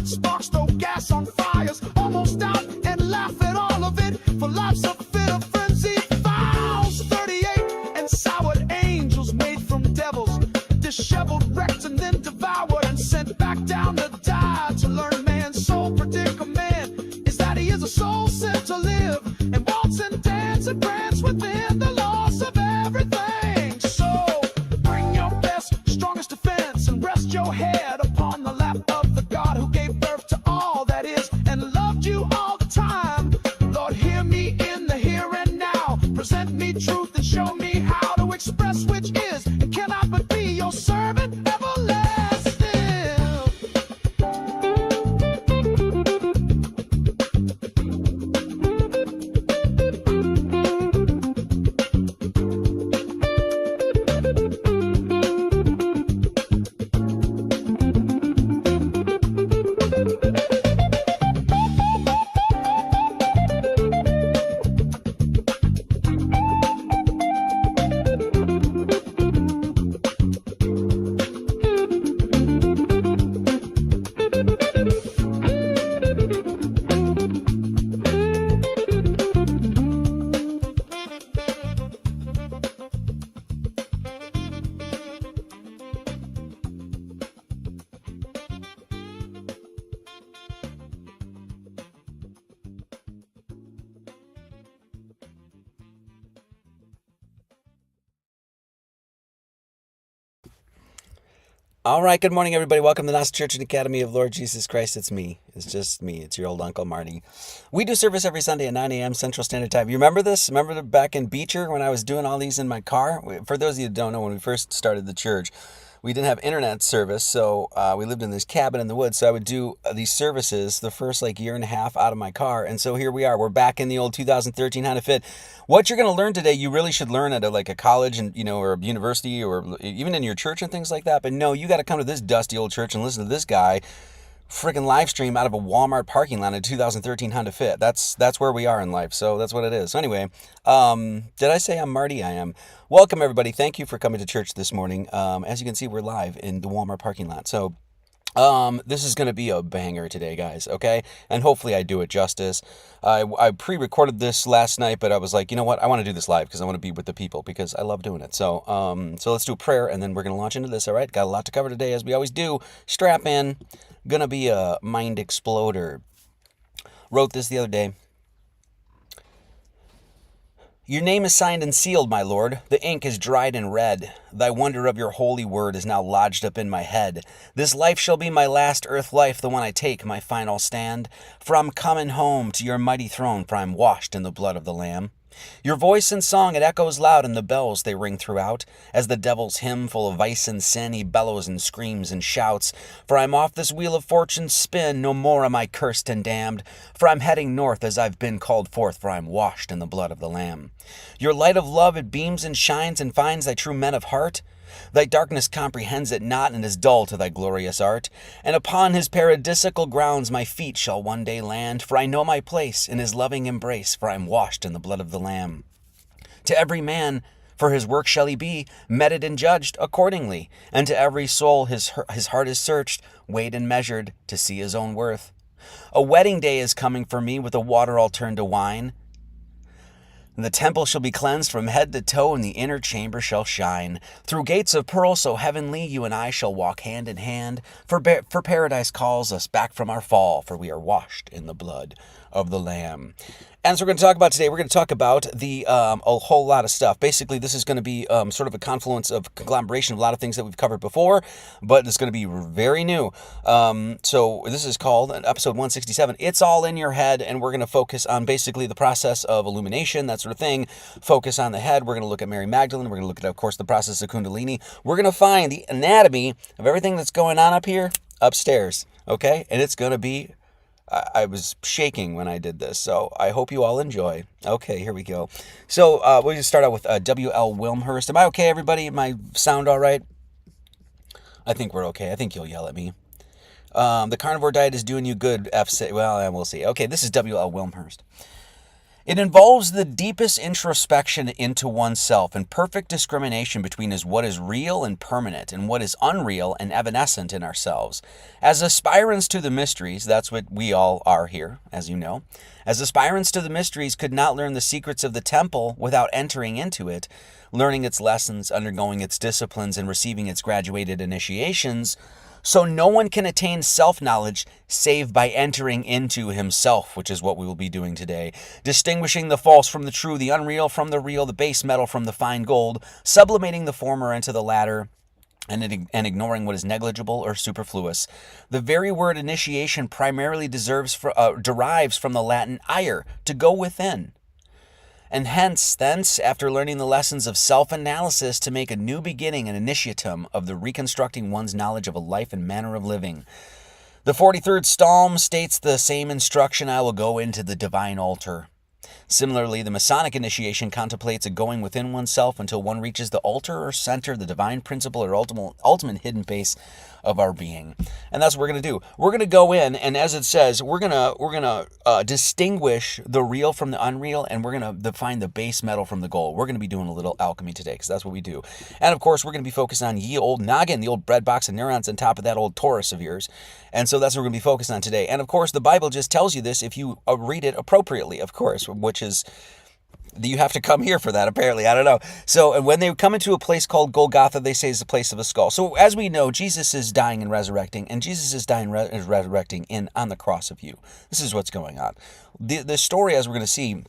sparks, throw gas on fires, almost out and laugh at all of it. For life's a fit of frenzy, vows 38 and soured angels made from devils, disheveled, wrecked, and then devoured and sent back down to die. To learn man's sole predicament is that he is a soul sent to live and waltz and dance and prance within the loss of everything. So bring your best, strongest defense and rest your head upon the lap of the God who gave birth to all that is and loved you all the time. Lord, hear me in the here and now. Present me truth and show me how to express which is and cannot but be your servant everlasting. All right, good morning, everybody. Welcome to the Knox Church and Academy of Lord Jesus Christ. It's me. It's just me. It's your old Uncle Marty. We do service every Sunday at 9 a.m. Central Standard Time. You remember this? Remember back in Beecher when I was doing all these in my car? For those of you who don't know, when we first started the church, we didn't have internet service, so we lived in this cabin in the woods. So I would do these services the first year and a half out of my car. And so here we are. We're back in the old 2013 Honda Fit. What you're going to learn today, you really should learn at a college and or a university or even in your church and things like that. But no, you got to come to this dusty old church and listen to this guy freaking live stream out of a Walmart parking lot in a 2013 Honda Fit. That's where we are in life. So that's what it is. So anyway, did I say I'm Marty? I am. Welcome, everybody. Thank you for coming to church this morning. As you can see, we're live in the Walmart parking lot. So this is going to be a banger today, guys, okay? And hopefully I do it justice. I pre-recorded this last night, but I was like, you know what? I want to do this live because I want to be with the people because I love doing it. So let's do a prayer, and then we're going to launch into this, all right? Got a lot to cover today, as we always do. Strap in. Gonna be a mind exploder. Wrote this the other day. Your name is signed and sealed, my Lord. The ink is dried and red. Thy wonder of your holy word is now lodged up in my head. This life shall be my last earth life, the one I take, my final stand. For I'm coming home to your mighty throne, for I'm washed in the blood of the Lamb. Your voice and song, it echoes loud, and the bells they ring throughout. As the devil's hymn full of vice and sin, he bellows and screams and shouts. For I'm off this wheel of fortune's spin, no more am I cursed and damned. For I'm heading north as I've been called forth, for I'm washed in the blood of the Lamb. Your light of love, it beams and shines and finds thy true men of heart. Thy darkness comprehends it not and is dull to thy glorious art. And upon his paradisical grounds my feet shall one day land, for I know my place in his loving embrace, for I am washed in the blood of the Lamb. To every man for his work shall he be meted and judged accordingly, and to every soul his heart is searched, weighed and measured to see his own worth. A wedding day is coming for me, with the water all turned to wine. And the temple shall be cleansed from head to toe, and the inner chamber shall shine. Through gates of pearl so heavenly, you and I shall walk hand in hand. For paradise calls us back from our fall, for we are washed in the blood of the Lamb. And so we're going to talk about today, we're going to talk about a whole lot of stuff. Basically, this is going to be sort of a confluence of conglomeration of a lot of things that we've covered before, but it's going to be very new. So this is called episode 167. It's all in your head, and we're going to focus on basically the process of illumination, that sort of thing. Focus on the head. We're going to look at Mary Magdalene. We're going to look at, of course, the process of Kundalini. We're going to find the anatomy of everything that's going on up here upstairs, okay? And it's going to be... I was shaking when I did this, so I hope you all enjoy. Okay, here we go. So we'll just start out with W.L. Wilmhurst. Am I okay, everybody? Am I sound all right? I think we're okay. I think you'll yell at me. The carnivore diet is doing you good, F. Well, we'll see. Okay, this is W.L. Wilmhurst. It involves the deepest introspection into oneself and perfect discrimination between what is real and permanent and what is unreal and evanescent in ourselves. As aspirants to the mysteries, that's what we all are here, as you know. As aspirants to the mysteries could not learn the secrets of the temple without entering into it, learning its lessons, undergoing its disciplines, and receiving its graduated initiations, so no one can attain self-knowledge save by entering into himself, which is what we will be doing today, distinguishing the false from the true, the unreal from the real, the base metal from the fine gold, sublimating the former into the latter, and ignoring what is negligible or superfluous. The very word initiation primarily derives from the Latin ire, to go within. And thence, after learning the lessons of self-analysis, to make a new beginning, an initiatum of the reconstructing one's knowledge of a life and manner of living. The 43rd Psalm states the same instruction, I will go into the divine altar. Similarly, the Masonic initiation contemplates a going within oneself until one reaches the altar or center, the divine principle or ultimate hidden base of our being. And that's what we're going to do. We're going to go in, and as it says, we're going to distinguish the real from the unreal, and we're going to define the base metal from the gold. We're going to be doing a little alchemy today, because that's what we do. And of course, we're going to be focused on ye old noggin, the old bread box of neurons on top of that old Taurus of yours. And so that's what we're going to be focused on today. And of course, the Bible just tells you this if you read it appropriately, of course, which is you have to come here for that, apparently. I don't know. So, and when they come into a place called Golgotha, they say it's the place of a skull. So, as we know, Jesus is dying and resurrecting, and Jesus is dying and resurrecting on the cross of you. This is what's going on. The story, as we're going to see,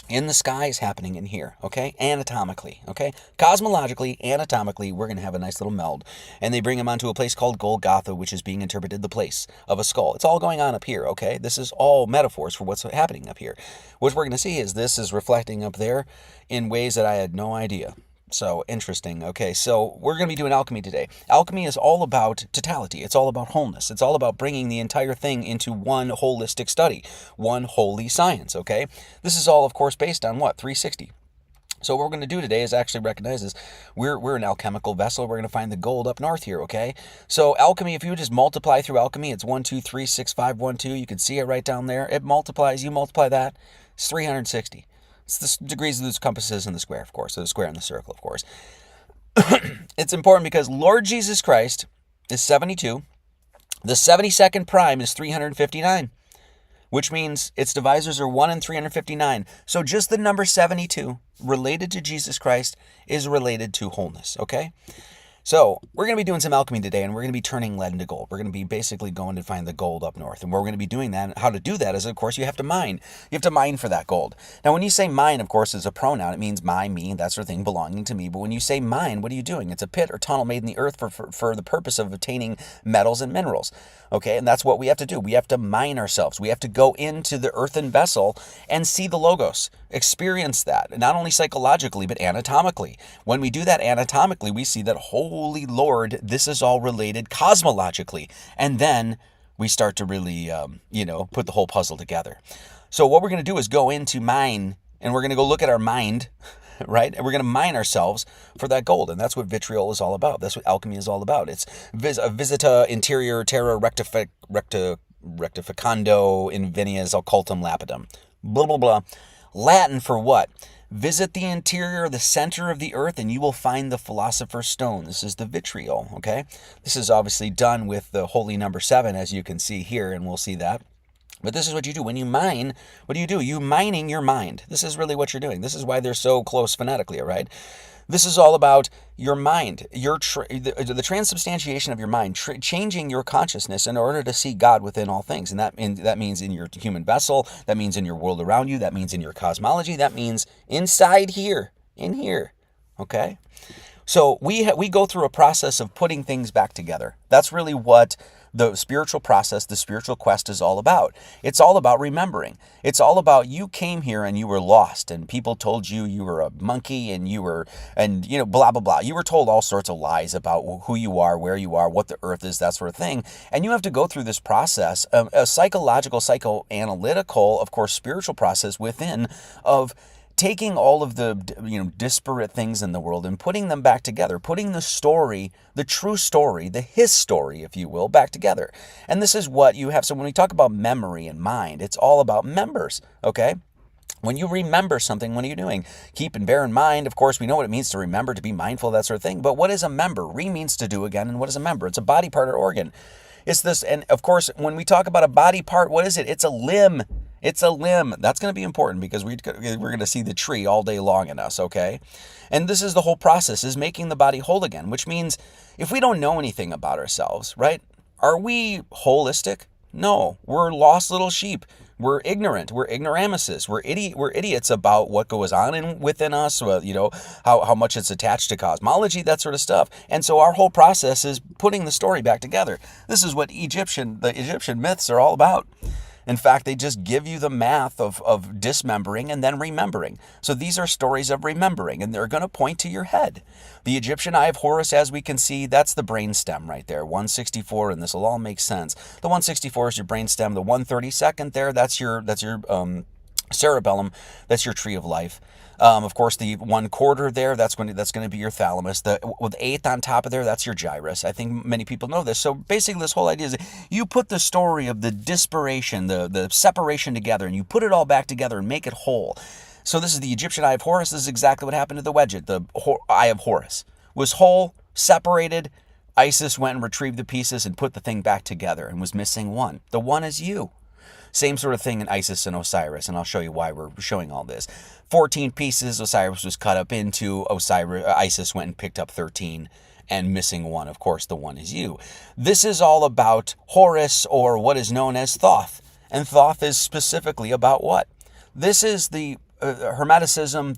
in the sky is happening in here, okay? Anatomically, okay? Cosmologically, anatomically, we're going to have a nice little meld. And they bring him onto a place called Golgotha, which is being interpreted the place of a skull. It's all going on up here, okay? This is all metaphors for what's happening up here. What we're going to see is this is reflecting up there in ways that I had no idea. So interesting. Okay, so we're going to be doing alchemy today. Alchemy is all about totality. It's all about wholeness. It's all about bringing the entire thing into one holistic study, one holy science, okay? This is all, of course, based on what? 360. So what we're going to do today is actually recognize this. We're an alchemical vessel. We're going to find the gold up north here, okay? So alchemy, if you just multiply through alchemy, it's 1, 2, 3, 6, 5, 1, 2. You can see it right down there. It multiplies. You multiply that. It's 360. It's the degrees of those compasses in the square, of course. So the square and the circle, of course. It's important because Lord Jesus Christ is 72. The 72nd prime is 359, which means its divisors are 1 and 359. So just the number 72 related to Jesus Christ is related to wholeness, okay? So we're going to be doing some alchemy today, and we're going to be turning lead into gold. We're going to be basically going to find the gold up north. And we're going to be doing that. How to do that is, of course, you have to mine. You have to mine for that gold. Now, when you say mine, of course, is a pronoun. It means my, me, that sort of thing, belonging to me. But when you say mine, what are you doing? It's a pit or tunnel made in the earth for the purpose of obtaining metals and minerals. Okay, and that's what we have to do. We have to mine ourselves. We have to go into the earthen vessel and see the Logos, experience that, not only psychologically, but anatomically. When we do that anatomically, we see that, holy Lord, this is all related cosmologically. And then we start to really, put the whole puzzle together. So what we're going to do is go into mine, and we're going to go look at our mind, right? And we're going to mine ourselves for that gold. And that's what vitriol is all about. That's what alchemy is all about. It's visita interior terra rectificando invenias occultum lapidum. Blah, blah, blah. Latin for what? Visit the interior, the center of the earth, and you will find the philosopher's stone. This is the vitriol, okay? This is obviously done with the holy number 7, as you can see here, and we'll see that. But this is what you do. When you mine, what do? You're mining your mind. This is really what you're doing. This is why they're so close phonetically, all right? This is all about your mind, the transubstantiation of your mind, changing your consciousness in order to see God within all things. And that means in your human vessel, that means in your world around you, that means in your cosmology, that means inside here, in here, okay? So we go through a process of putting things back together. That's really what the spiritual process, the spiritual quest is all about. It's all about remembering. It's all about you came here and you were lost and people told you you were a monkey and blah, blah, blah. You were told all sorts of lies about who you are, where you are, what the earth is, that sort of thing. And you have to go through this process, a psychological, psychoanalytical, of course, spiritual process within of taking all of the disparate things in the world and putting them back together, putting the story, the true story, his story, if you will, back together. And this is what you have. So when we talk about memory and mind, it's all about members, okay? When you remember something, what are you doing? Keep and bear in mind. Of course, we know what it means to remember, to be mindful, that sort of thing. But what is a member? Re means to do again. And what is a member? It's a body part or organ. It's this. And of course, when we talk about a body part, what is it? It's a limb. It's a limb. That's going to be important because we're going to see the tree all day long in us, okay? And this is the whole process, is making the body whole again, which means if we don't know anything about ourselves, right? Are we holistic? No, we're lost little sheep. We're ignorant. We're ignoramuses. We're idiots about what goes on within us. How much it's attached to cosmology, that sort of stuff. And so our whole process is putting the story back together. This is what the Egyptian myths are all about. In fact, they just give you the math of dismembering and then remembering. So these are stories of remembering, and they're going to point to your head. The Egyptian Eye of Horus, as we can see, that's the brainstem right there, 164, and this will all make sense. The 164 is your brainstem. The 132nd there, that's your cerebellum. That's your tree of life. Of course, the 1/4 there, that's going to be your thalamus. With 8th on top of there, that's your gyrus. I think many people know this. So basically, this whole idea is that you put the story of the disparation, the separation together, and you put it all back together and make it whole. So this is the Egyptian Eye of Horus. This is exactly what happened to the Wedget. The Eye of Horus was whole, separated. Isis went and retrieved the pieces and put the thing back together and was missing one. The one is you. Same sort of thing in Isis and Osiris, and I'll show you why we're showing all this. 14 pieces, Osiris was cut up into. Isis went and picked up 13, and missing one. Of course, the one is you. This is all about Horus, or what is known as Thoth. And Thoth is specifically about what? This is the Hermeticism,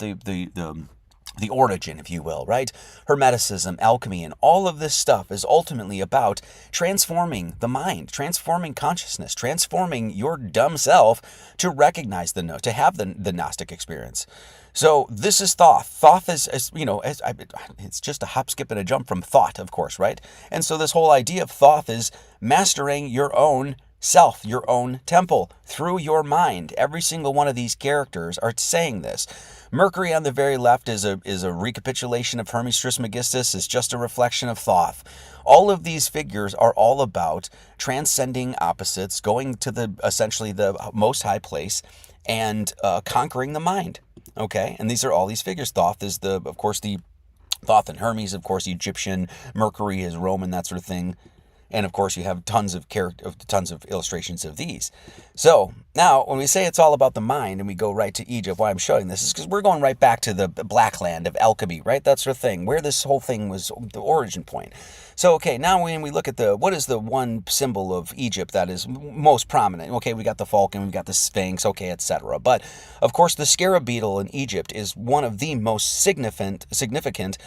the origin, if you will, right? Hermeticism, alchemy, and all of this stuff is ultimately about transforming the mind, transforming consciousness, transforming your dumb self to recognize to have the Gnostic experience. So this is Thoth. Thoth is it's just a hop, skip, and a jump from thought, of course, right? And so this whole idea of Thoth is mastering your own self, your own temple, through your mind. Every single one of these characters are saying this. Mercury on the very left is a recapitulation of Hermes Trismegistus, is just a reflection of Thoth. All of these figures are all about transcending opposites, going to essentially the most high place, and conquering the mind. Okay, and these are all these figures. Thoth is of course the Thoth and Hermes, of course, Egyptian. Mercury is Roman, that sort of thing. And of course, you have tons of illustrations of these. So now, when we say it's all about the mind, and we go right to Egypt, why I'm showing this is because we're going right back to the black land of alchemy, right? That sort of thing, where this whole thing was the origin point. So, okay, now when we look at what is the one symbol of Egypt that is most prominent? Okay, we got the falcon, we got the sphinx, okay, etc. But of course, the scarab beetle in Egypt is one of the most significant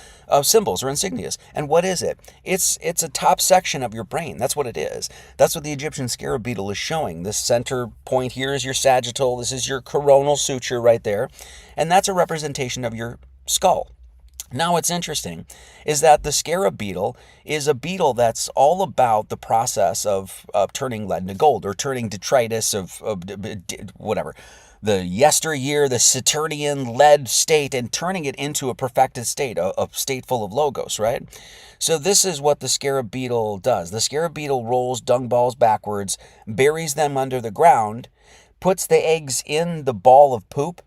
symbols or insignias. And what is it? It's a top section of your brain. That's what it is. That's what the Egyptian scarab beetle is showing. This center point here is your sagittal. This is your coronal suture right there. And that's a representation of your skull. Now, what's interesting is that the scarab beetle is a beetle that's all about the process of turning lead into gold, or turning detritus of whatever, the yesteryear, the Saturnian lead state, and turning it into a perfected state, a state full of logos, right? So this is what the scarab beetle does. The scarab beetle rolls dung balls backwards, buries them under the ground, puts the eggs in the ball of poop,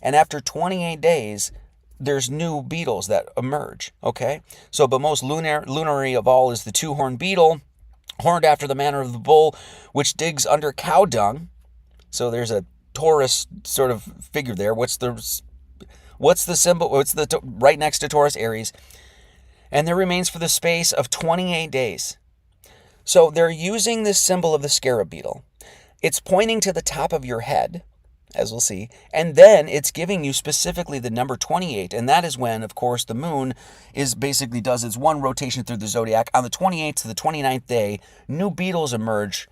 and after 28 days, there's new beetles that emerge, okay? So, but most lunary of all is the two-horned beetle, horned after the manner of the bull, which digs under cow dung. So there's a Taurus sort of figure there. What's the symbol? What's right next to Taurus? Aries. And there remains for the space of 28 days. So they're using this symbol of the scarab beetle. It's pointing to the top of your head, as we'll see, and then it's giving you specifically the number 28, and that is when, of course, the moon basically does its one rotation through the zodiac. On the 28th to the 29th day, new beetles emerge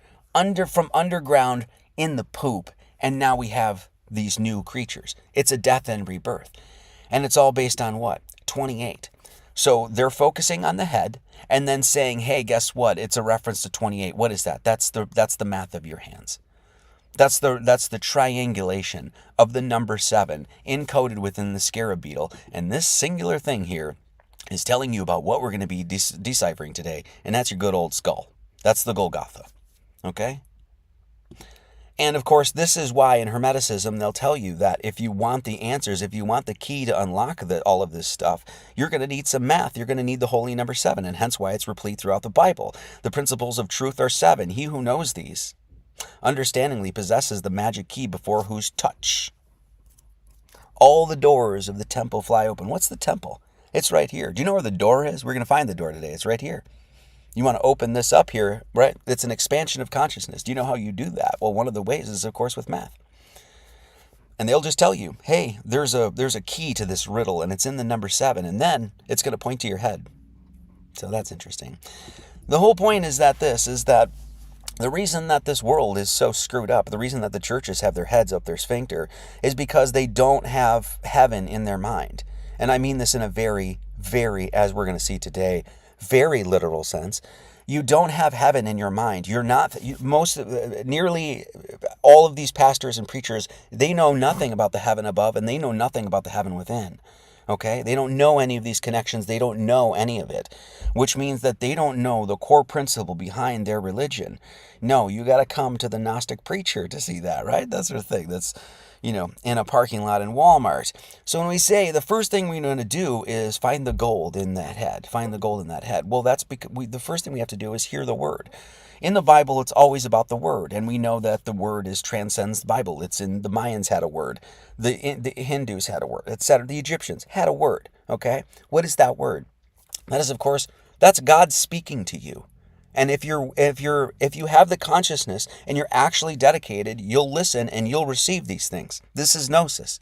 from underground in the poop, and now we have these new creatures. It's a death and rebirth, and it's all based on what? 28. So they're focusing on the head, and then saying, hey, guess what? It's a reference to 28. What is that? That's the math of your hands. That's the triangulation of the number 7 encoded within the scarab beetle. And this singular thing here is telling you about what we're going to be deciphering today. And that's your good old skull. That's the Golgotha. Okay? And of course, this is why in Hermeticism, they'll tell you that if you want the answers, if you want the key to unlock all of this stuff, you're going to need some math. You're going to need the holy number 7, and hence why it's replete throughout the Bible. The principles of truth are 7. He who knows these understandingly possesses the magic key before whose touch all the doors of the temple fly open. What's the temple? It's right here. Do you know where the door is? We're going to find the door today. It's right here. You want to open this up here, right? It's an expansion of consciousness. Do you know how you do that? Well, one of the ways is, of course, with math. And they'll just tell you, hey, there's a key to this riddle, and it's in the number 7, and then it's going to point to your head. So that's interesting. The whole point is that the reason that this world is so screwed up, the reason that the churches have their heads up their sphincter, is because they don't have heaven in their mind. And I mean this in a very, very, as we're going to see today, very literal sense. You don't have heaven in your mind. You're not, nearly all of these pastors and preachers, they know nothing about the heaven above, and they know nothing about the heaven within. Okay? They don't know any of these connections. They don't know any of it, which means that they don't know the core principle behind their religion. No, you got to come to the Gnostic preacher to see that, right? That's the thing. That's, in a parking lot in Walmart. So when we say the first thing we're going to do is find the gold in that head, find the gold in that head. Well, that's because the first thing we have to do is hear the word. In the Bible, it's always about the word, and we know that the word transcends the Bible. It's in the Mayans had a word, the Hindus had a word, etc. The Egyptians had a word. Okay, what is that word? That is, of course, that's God speaking to you. And if you have the consciousness and you're actually dedicated, you'll listen and you'll receive these things. This is gnosis.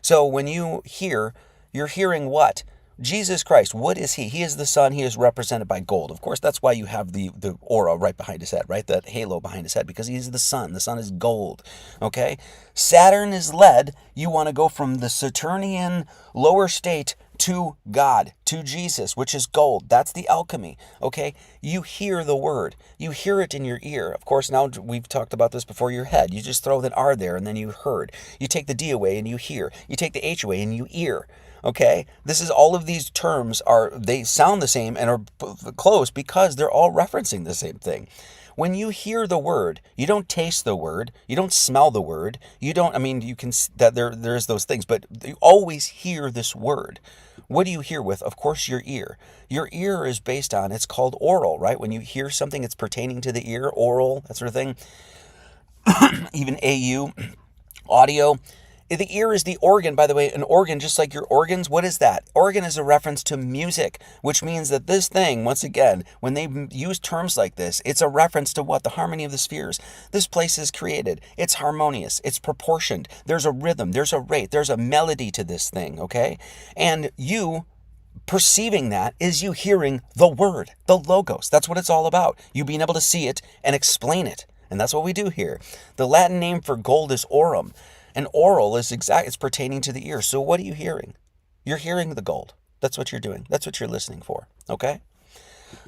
So when you hear, you're hearing what? Jesus Christ, what is he? He is the sun. He is represented by gold. Of course, that's why you have the aura right behind his head, right? That halo behind his head, because he is the sun. The sun is gold, okay? Saturn is lead. You want to go from the Saturnian lower state to God, to Jesus, which is gold. That's the alchemy, okay? You hear the word. You hear it in your ear. Of course, now we've talked about this before, your head. You just throw that R there, and then you heard. You take the D away, and you hear. You take the H away, and you ear. Okay, this is all of these terms they sound the same and are close because they're all referencing the same thing. When you hear the word, you don't taste the word, you don't smell the word, you can, that there's those things, but you always hear this word. What do you hear with? Of course, your ear. Your ear is based on, it's called oral, right? When you hear something, it's pertaining to the ear, oral, that sort of thing. Even AU, audio. The ear is the organ, by the way. An organ, just like your organs, what is that? Organ is a reference to music, which means that this thing, once again, when they use terms like this, it's a reference to what? The harmony of the spheres. This place is created. It's harmonious. It's proportioned. There's a rhythm. There's a rate. There's a melody to this thing, okay? And you perceiving that is you hearing the word, the logos. That's what it's all about. You being able to see it and explain it. And that's what we do here. The Latin name for gold is aurum. And oral is it's pertaining to the ear. So what are you hearing? You're hearing the gold. That's what you're doing. That's what you're listening for. Okay?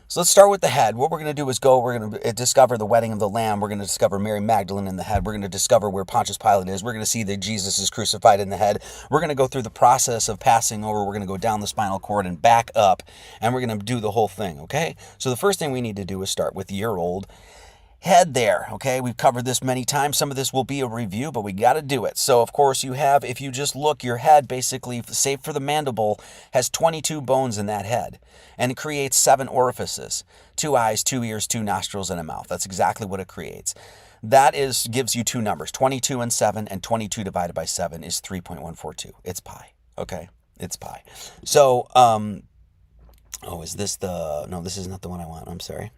So let's start with the head. What we're going to do is we're going to discover the wedding of the Lamb. We're going to discover Mary Magdalene in the head. We're going to discover where Pontius Pilate is. We're going to see that Jesus is crucified in the head. We're going to go through the process of passing over. We're going to go down the spinal cord and back up. And we're going to do the whole thing. Okay? So the first thing we need to do is start with your old head there, okay? We've covered this many times. Some of this will be a review, but we got to do it. So, of course, if you just look, your head basically, save for the mandible, has 22 bones in that head, and it creates 7 orifices, 2 eyes, 2 ears, 2 nostrils, and a mouth. That's exactly what it creates. That gives you 2 numbers, 22 and 7, and 22 divided by 7 is 3.142. It's pi, okay? It's pi. So, is this no, this is not the one I want. I'm sorry.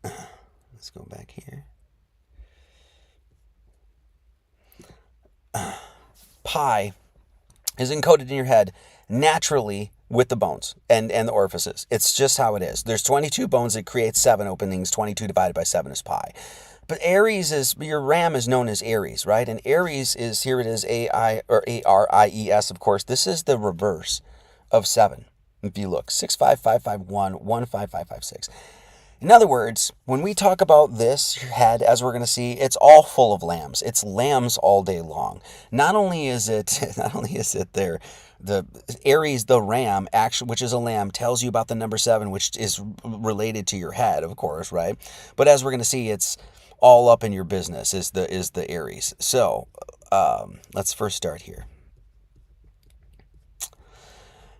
Let's go back here. Pi is encoded in your head naturally with the bones and the orifices. It's just how it is. There's 22 bones that create 7 openings. 22 divided by 7 is pi. But Aries your RAM is known as Aries, right? And Aries is, here it is, ARIES, of course. This is the reverse of 7. If you look, 65551, 15556. In other words, when we talk about this head, as we're going to see, it's all full of lambs. It's lambs all day long. Not only is it there, the Aries, the ram, actually, which is a lamb, tells you about the number 7, which is related to your head, of course, right? But as we're going to see, it's all up in your business. Is the Aries. So let's first start here.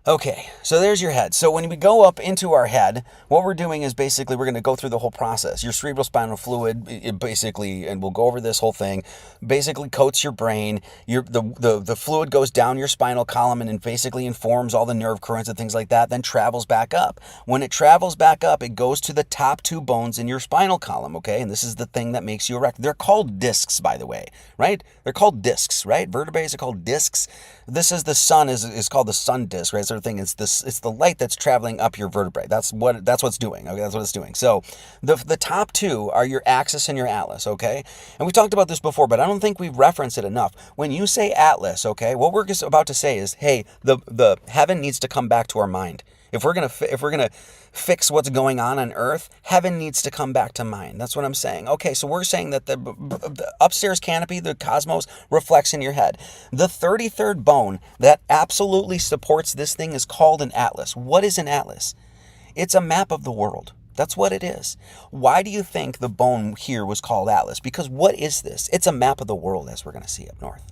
Okay, so there's your head. So when we go up into our head, what we're doing is basically we're going to go through the whole process. Your cerebral spinal fluid, it basically, and we'll go over this whole thing, basically coats your brain. The fluid goes down your spinal column and basically informs all the nerve currents and things like that, then travels back up. When it travels back up, it goes to the top 2 bones in your spinal column, okay? And this is the thing that makes you erect. They're called discs, by the way, right? They're called discs, right? Vertebrae are called discs. This is the sun, is called the sun disc, right? Sort of thing. It's the light that's traveling up your vertebrae. That's what it's doing. Okay, that's what it's doing. So the top 2 are your axis and your atlas. Okay, and we talked about this before, but I don't think we've referenced it enough. When you say atlas, okay, what we're just about to say is, hey, the heaven needs to come back to our mind. If we're gonna fix what's going on Earth, heaven needs to come back to mind. That's what I'm saying. Okay, so we're saying that the upstairs canopy, the cosmos, reflects in your head. The 33rd bone that absolutely supports this thing is called an atlas. What is an atlas? It's a map of the world. That's what it is. Why do you think the bone here was called atlas? Because what is this? It's a map of the world, as we're going to see up north.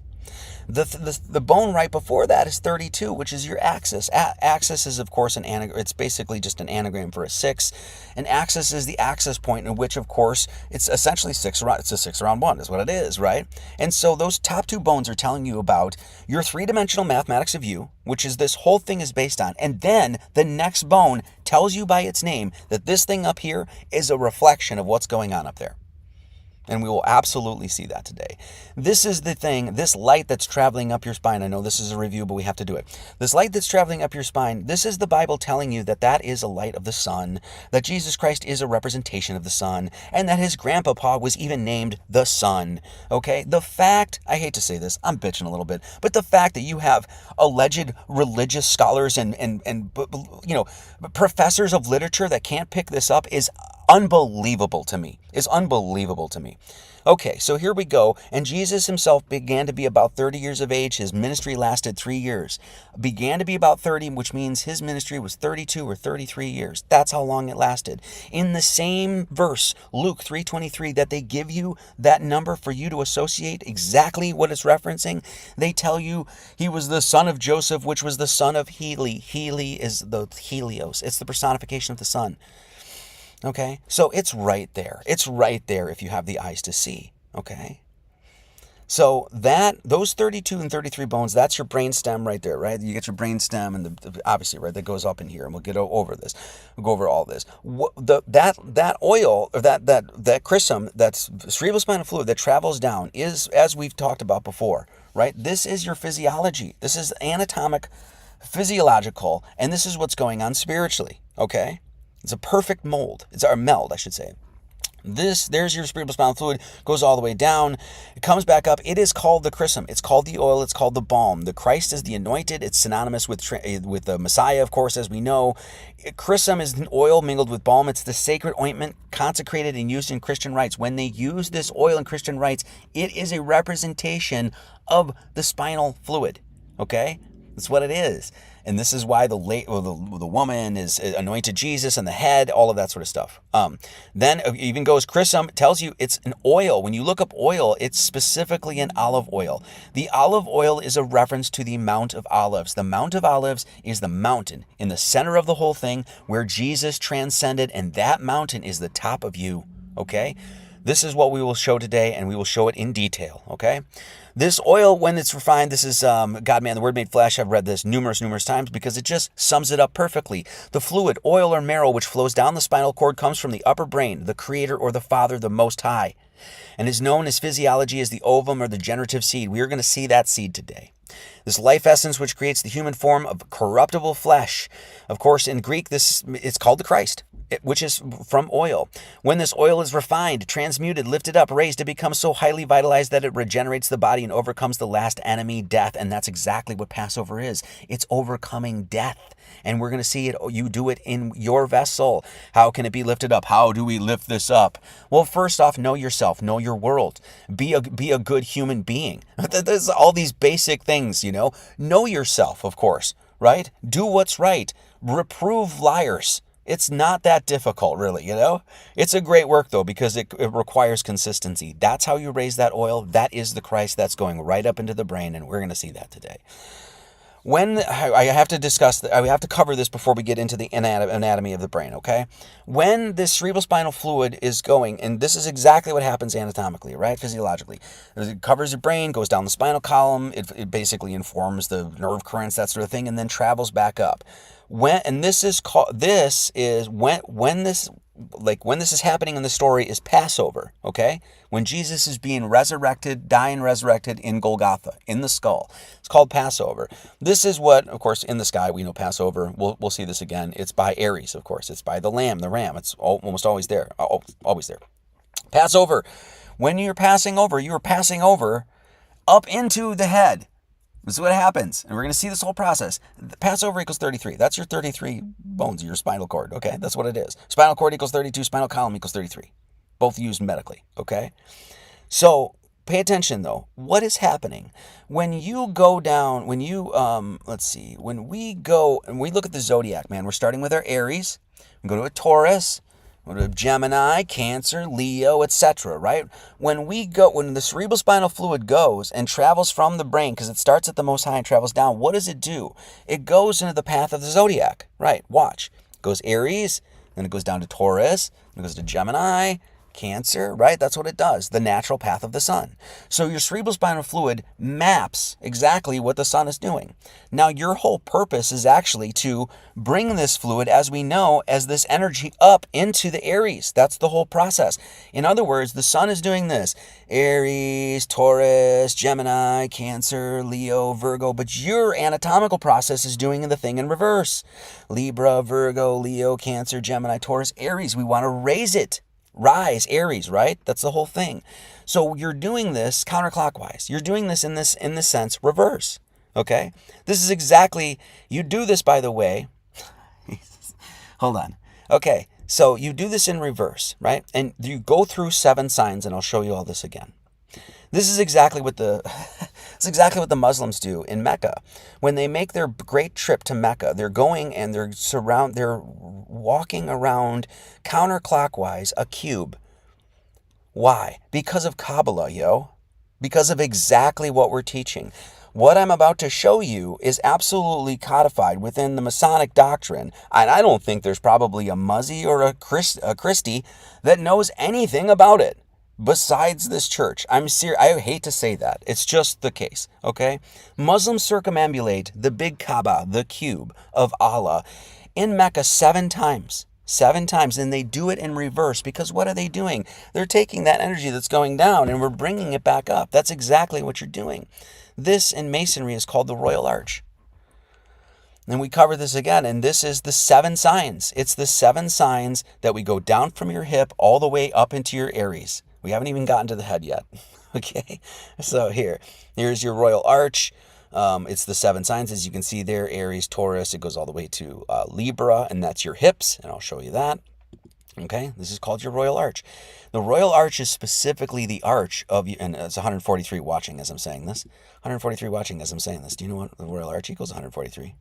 The bone right before that is 32, which is your axis. Axis is, of course, an anagram. It's basically just an anagram for a 6. An axis is the axis point in which, of course, it's essentially 6 around. It's a 6 around 1 is what it is, right? And so those top 2 bones are telling you about your 3-dimensional mathematics of you, which is this whole thing is based on. And then the next bone tells you by its name that this thing up here is a reflection of what's going on up there. And we will absolutely see that today. This is the thing, this light that's traveling up your spine. I know this is a review, but we have to do it. This light that's traveling up your spine, this is the Bible telling you that that is a light of the sun, that Jesus Christ is a representation of the sun, and that his grandpapa was even named the Sun. Okay? The fact, I hate to say this, I'm bitching a little bit, but the fact that you have alleged religious scholars and professors of literature that can't pick this up is unbelievable to me. Okay, so here we go. And Jesus himself began to be about 30 years of age. His ministry lasted 3 years. Began to be about 30, which means his ministry was 32 or 33 years. That's how long it lasted. In the same verse, Luke 3:23, that they give you that number for you to associate exactly what it's referencing, they tell you he was the son of Joseph, which was the son of Heli. Heli is the Helios. It's the personification of the sun. Okay, so it's right there. It's right there if you have the eyes to see. Okay, so those 32 and 33 bones, that's your brain stem right there, right? You get your brain stem, and obviously, right, that goes up in here, and we'll get over this. We'll go over all this. That oil, or that chrism, that's cerebral spinal fluid that travels down, is, as we've talked about before, right? This is your physiology. This is anatomic, physiological, and this is what's going on spiritually. Okay. It's a perfect mold. It's our meld, I should say. There's your cerebral spinal fluid, goes all the way down. It comes back up. It is called the chrism. It's called the oil. It's called the balm. The Christ is the anointed. It's synonymous with the Messiah, of course, as we know. Chrism is an oil mingled with balm. It's the sacred ointment consecrated and used in Christian rites. When they use this oil in Christian rites, it is a representation of the spinal fluid. Okay? That's what it is. And this is why the woman is anointed Jesus and the head, all of that sort of stuff. Then it even goes, chrism tells you it's an oil. When you look up oil, it's specifically an olive oil. The olive oil is a reference to the Mount of Olives. The Mount of Olives is the mountain in the center of the whole thing where Jesus transcended, and that mountain is the top of you. Okay? This is what we will show today, and we will show it in detail. Okay? This oil, when it's refined, this is God, Man, the Word Made Flesh. I've read this numerous times because it just sums it up perfectly. The fluid, oil or marrow, which flows down the spinal cord comes from the upper brain, the Creator or the Father, the Most High, and is known as physiology as the ovum or the generative seed. We are going to see that seed today. This life essence which creates the human form of corruptible flesh. Of course, in Greek, it's called the Christ, which is from oil. When this oil is refined, transmuted, lifted up, raised, it becomes so highly vitalized that it regenerates the body and overcomes the last enemy, death. And that's exactly what Passover is. It's overcoming death. And we're going to see it. You do it in your vessel. How can it be lifted up? How do we lift this up? Well, first off, know yourself, know your world. Be a good human being. There's all these basic things, Know yourself, of course, right? Do what's right. Reprove liars. It's not that difficult, really, It's a great work, though, because it requires consistency. That's how you raise that oil. That is the Christ that's going right up into the brain, and we're going to see that today. When I have to cover this before we get into the anatomy of the brain, okay? When this cerebrospinal fluid is going, and this is exactly what happens anatomically, right? Physiologically. It covers your brain, goes down the spinal column, it basically informs the nerve currents, that sort of thing, and then travels back up. When this is happening in the story is Passover, okay? When Jesus is being dying resurrected in Golgotha, in the skull. It's called Passover. This is what, of course, in the sky, we know Passover. We'll see this again. It's by Aries, of course. It's by the lamb, the ram. It's almost always there. Always there. Passover. When you're passing over up into the head. This is what happens. And we're going to see this whole process. Passover equals 33. That's your 33 bones of your spinal cord. Okay, that's what it is. Spinal cord equals 32. Spinal column equals 33. Both used medically. Okay, so pay attention though. What is happening when you go down? When you when we go and we look at the zodiac, man, we're starting with our Aries. We go to a Taurus. Gemini, Cancer, Leo, etc., right? When the cerebrospinal fluid goes and travels from the brain, because it starts at the most high and travels down, what does it do? It goes into the path of the zodiac, right? Watch. It goes Aries, then it goes down to Taurus, then it goes to Gemini, Cancer, right? That's what it does, the natural path of the sun. So your cerebrospinal fluid maps exactly what the sun is doing. Now, your whole purpose is actually to bring this fluid, as we know, as this energy up into the Aries. That's the whole process. In other words, the sun is doing this. Aries, Taurus, Gemini, Cancer, Leo, Virgo, but your anatomical process is doing the thing in reverse. Libra, Virgo, Leo, Cancer, Gemini, Taurus, Aries. We want to raise it. Rise, Aries, right? That's the whole thing. So you're doing this counterclockwise. You're doing this in this sense reverse. Okay? This is exactly, you do this, by the way. Hold on. Okay, so you do this in reverse, right? And you go through 7 signs, and I'll show you all this again. This is exactly what the Muslims do in Mecca. When they make their great trip to Mecca, they're going and they're walking around counterclockwise a cube. Why? Because of Kabbalah, yo. Because of exactly what we're teaching. What I'm about to show you is absolutely codified within the Masonic doctrine, and I don't think there's probably a Muzzy or a Christie that knows anything about it. Besides this church. I'm serious. I hate to say that. It's just the case, okay? Muslims circumambulate the big Kaaba, the cube of Allah, in Mecca 7 times. 7 times, and they do it in reverse, because what are they doing? They're taking that energy that's going down and we're bringing it back up. That's exactly what you're doing. This in Masonry is called the Royal Arch. And we cover this again, and this is the 7 signs. It's the 7 signs that we go down from your hip all the way up into your Aries. We haven't even gotten to the head yet. Okay, so here's your Royal Arch. It's the 7 signs, as you can see there: Aries, Taurus. It goes all the way to Libra, and that's your hips, and I'll show you that. Okay, this is called your Royal Arch. The Royal Arch is specifically the arch of, and it's 143 watching as I'm saying this. 143 watching as I'm saying this. Do you know what the Royal Arch equals? 143.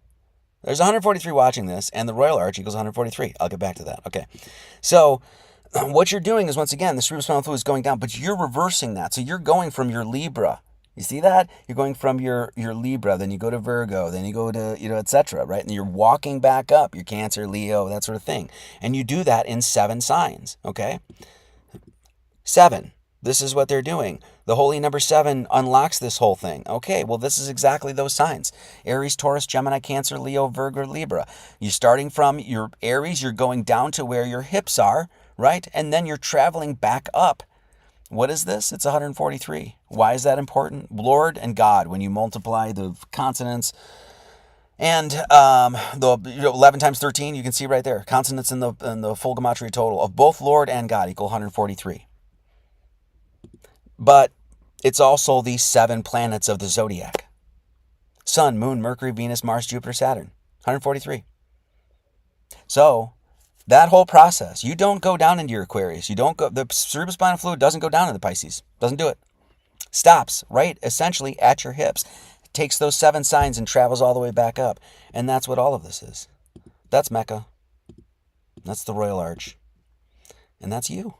There's 143 watching this, and the Royal Arch equals 143. I'll get back to that. Okay, so what you're doing is, once again, the cerebrospinal fluid is going down, but you're reversing that. So you're going from your Libra. You see that? You're going from your Libra, then you go to Virgo, then you go to, etc., right? And you're walking back up, your Cancer, Leo, that sort of thing. And you do that in 7 signs, okay? 7. This is what they're doing. The holy number 7 unlocks this whole thing. Okay, well, this is exactly those signs. Aries, Taurus, Gemini, Cancer, Leo, Virgo, Libra. You're starting from your Aries, you're going down to where your hips are, right? And then you're traveling back up What is this? It's 143. Why is that important? Lord and God, when you multiply the consonants and the 11 times 13, you can see right there, consonants in the full gematria total of both Lord and God equal 143. But it's also the 7 planets of the zodiac. Sun, Moon, Mercury, Venus, Mars, Jupiter, Saturn. 143. So that whole process, you don't go down into your Aquarius. You don't go, the cerebrospinal fluid doesn't go down into the Pisces. Doesn't do it. Stops right essentially at your hips. Takes those 7 signs and travels all the way back up. And that's what all of this is. That's Mecca. That's the Royal Arch. And that's you.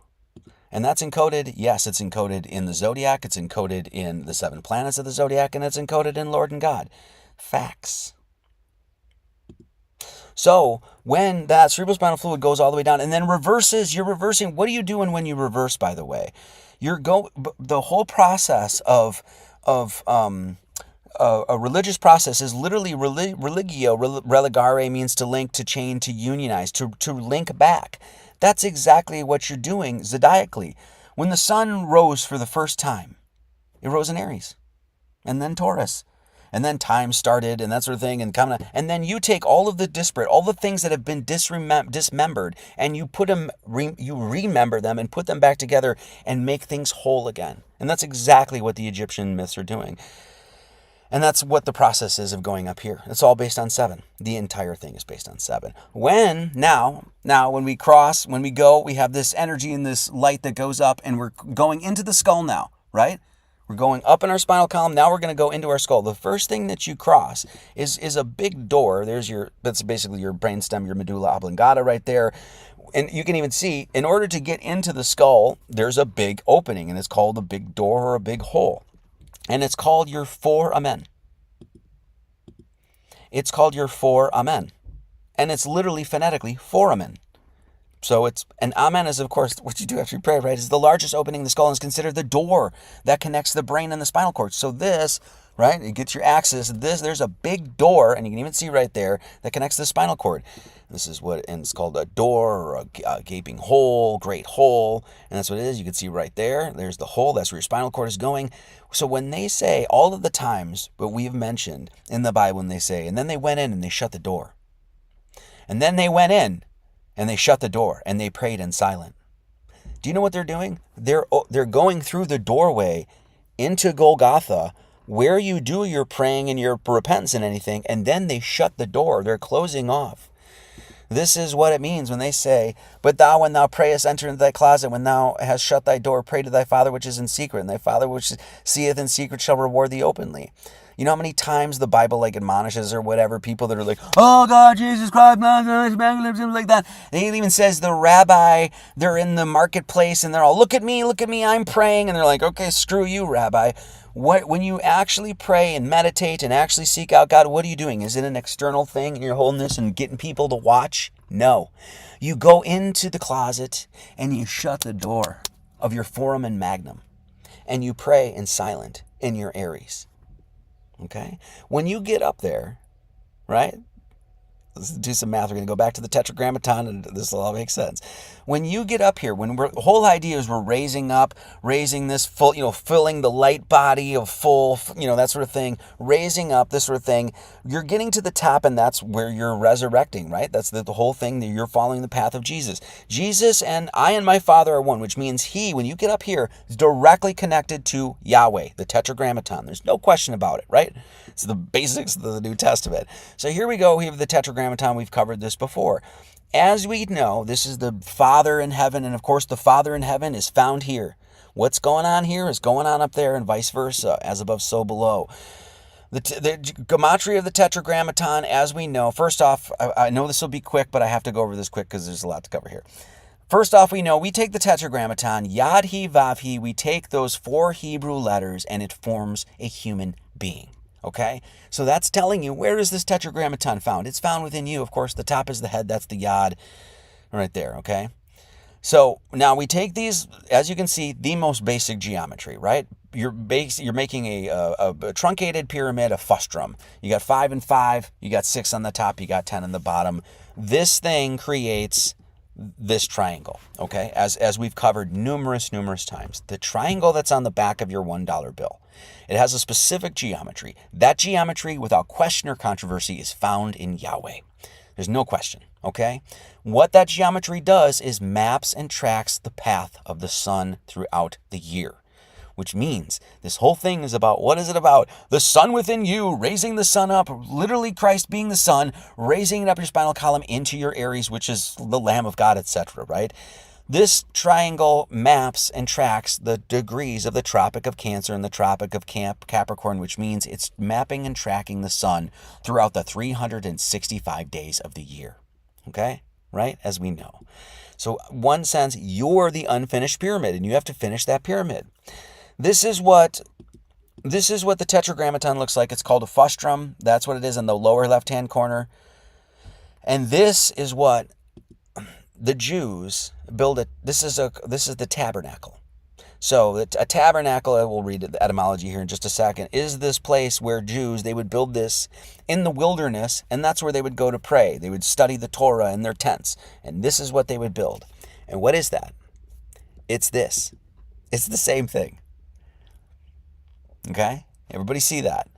And that's encoded, yes, it's encoded in the zodiac, it's encoded in the 7 planets of the zodiac, and it's encoded in Lord and God. Facts. So when that cerebrospinal fluid goes all the way down and then reverses, you're reversing. What are you doing when you reverse, by the way? The whole process of a religious process is literally religio. Religare means to link, to chain, to unionize, to link back. That's exactly what you're doing zodiacally. When the sun rose for the first time, it rose in Aries, and then Taurus, and then time started, and that sort of thing, and then you take all of the disparate, all the things that have been dismembered, and you remember them and put them back together and make things whole again. And that's exactly what the Egyptian myths are doing. And that's what the process is of going up here. It's all based on 7. The entire thing is based on 7. When we cross, when we go, we have this energy and this light that goes up, and we're going into the skull now, right? We're going up in our spinal column. Now we're going to go into our skull. The first thing that you cross is a big door. That's basically your brainstem, your medulla oblongata right there. And you can even see, in order to get into the skull, there's a big opening, and it's called a big door or a big hole. And it's called your foramen. It's called your foramen. And it's literally phonetically foramen. So an amen is, of course, what you do after you pray, right? Is the largest opening in the skull and is considered the door that connects the brain and the spinal cord. So this, right, it gets your axis. There's a big door, and you can even see right there, that connects the spinal cord. This is and it's called a door or a gaping hole, great hole. And that's what it is. You can see right there. There's the hole. That's where your spinal cord is going. So when they say, all of the times that we've mentioned in the Bible, when they say, and then they went in and they shut the door. And then they went in and they shut the door and they prayed in silence. Do you know what they're doing? They're going through the doorway into Golgotha, where you do your praying and your repentance and anything, and then they shut the door. They're closing off. This is what it means when they say, but thou, when thou prayest, enter into thy closet. When thou hast shut thy door, pray to thy Father which is in secret, and thy Father which seeth in secret shall reward thee openly. You know how many times the Bible admonishes or whatever, people that are like, oh God, Jesus Christ, like that. It even says the rabbi, they're in the marketplace and they're all, look at me, I'm praying. And they're like, okay, screw you, rabbi. When you actually pray and meditate and actually seek out God, what are you doing? Is it an external thing and you're holding this and getting people to watch? No. You go into the closet and you shut the door of your foramen magnum and you pray in silent in your Aries. Okay? When you get up there, right? Let's do some math. We're going to go back to the Tetragrammaton, and this will all make sense. When you get up here, the whole idea is we're raising this full, filling the light body of full, that sort of thing, raising up, this sort of thing. You're getting to the top, and that's where you're resurrecting, right? That's the whole thing, that you're following the path of Jesus. Jesus and I and my Father are one, which means he, when you get up here, is directly connected to Yahweh, the Tetragrammaton. There's no question about it, right? It's the basics of the New Testament. So here we go. We have the Tetragrammaton. We've covered this before. As we know, this is the Father in heaven, and of course the Father in heaven is found here. What's going on here is going on up there, and vice versa, as above, so below. The gematria of the Tetragrammaton, as we know, first off, I know this will be quick, but I have to go over this quick because there's a lot to cover here. First off, we know we take the Tetragrammaton, Yad He Vav He, we take those 4 Hebrew letters, and it forms a human being. Okay, so that's telling you, where is this Tetragrammaton found? It's found within you. Of course, the top is the head. That's the Yod right there. Okay, so now we take these, as you can see, the most basic geometry, right? You're making a truncated pyramid, a frustum. You got 5 and 5. You got 6 on the top. You got 10 on the bottom. This thing creates this triangle, okay? As we've covered numerous times. The triangle that's on the back of your $1 bill, it has a specific geometry. That geometry, without question or controversy, is found in Yahweh. There's no question, okay? What that geometry does is maps and tracks the path of the sun throughout the year, which means this whole thing is about, what is it about? The sun within you, raising the sun up, literally Christ being the sun, raising it up your spinal column into your Aries, which is the Lamb of God, etc., right? This triangle maps and tracks the degrees of the Tropic of Cancer and the Tropic of Capricorn, which means it's mapping and tracking the sun throughout the 365 days of the year. Okay? Right? As we know. So, one sense, you're the unfinished pyramid, and you have to finish that pyramid. This is what the Tetragrammaton looks like. It's called a frustum. That's what it is in the lower left-hand corner. And this is what the Jews build it. This is the tabernacle. So a tabernacle, I will read the etymology here in just a second, is this place where Jews, they would build this in the wilderness, and that's where they would go to pray. They would study the Torah in their tents, and this is what they would build. And what is that? It's this. It's the same thing. Okay? Everybody see that?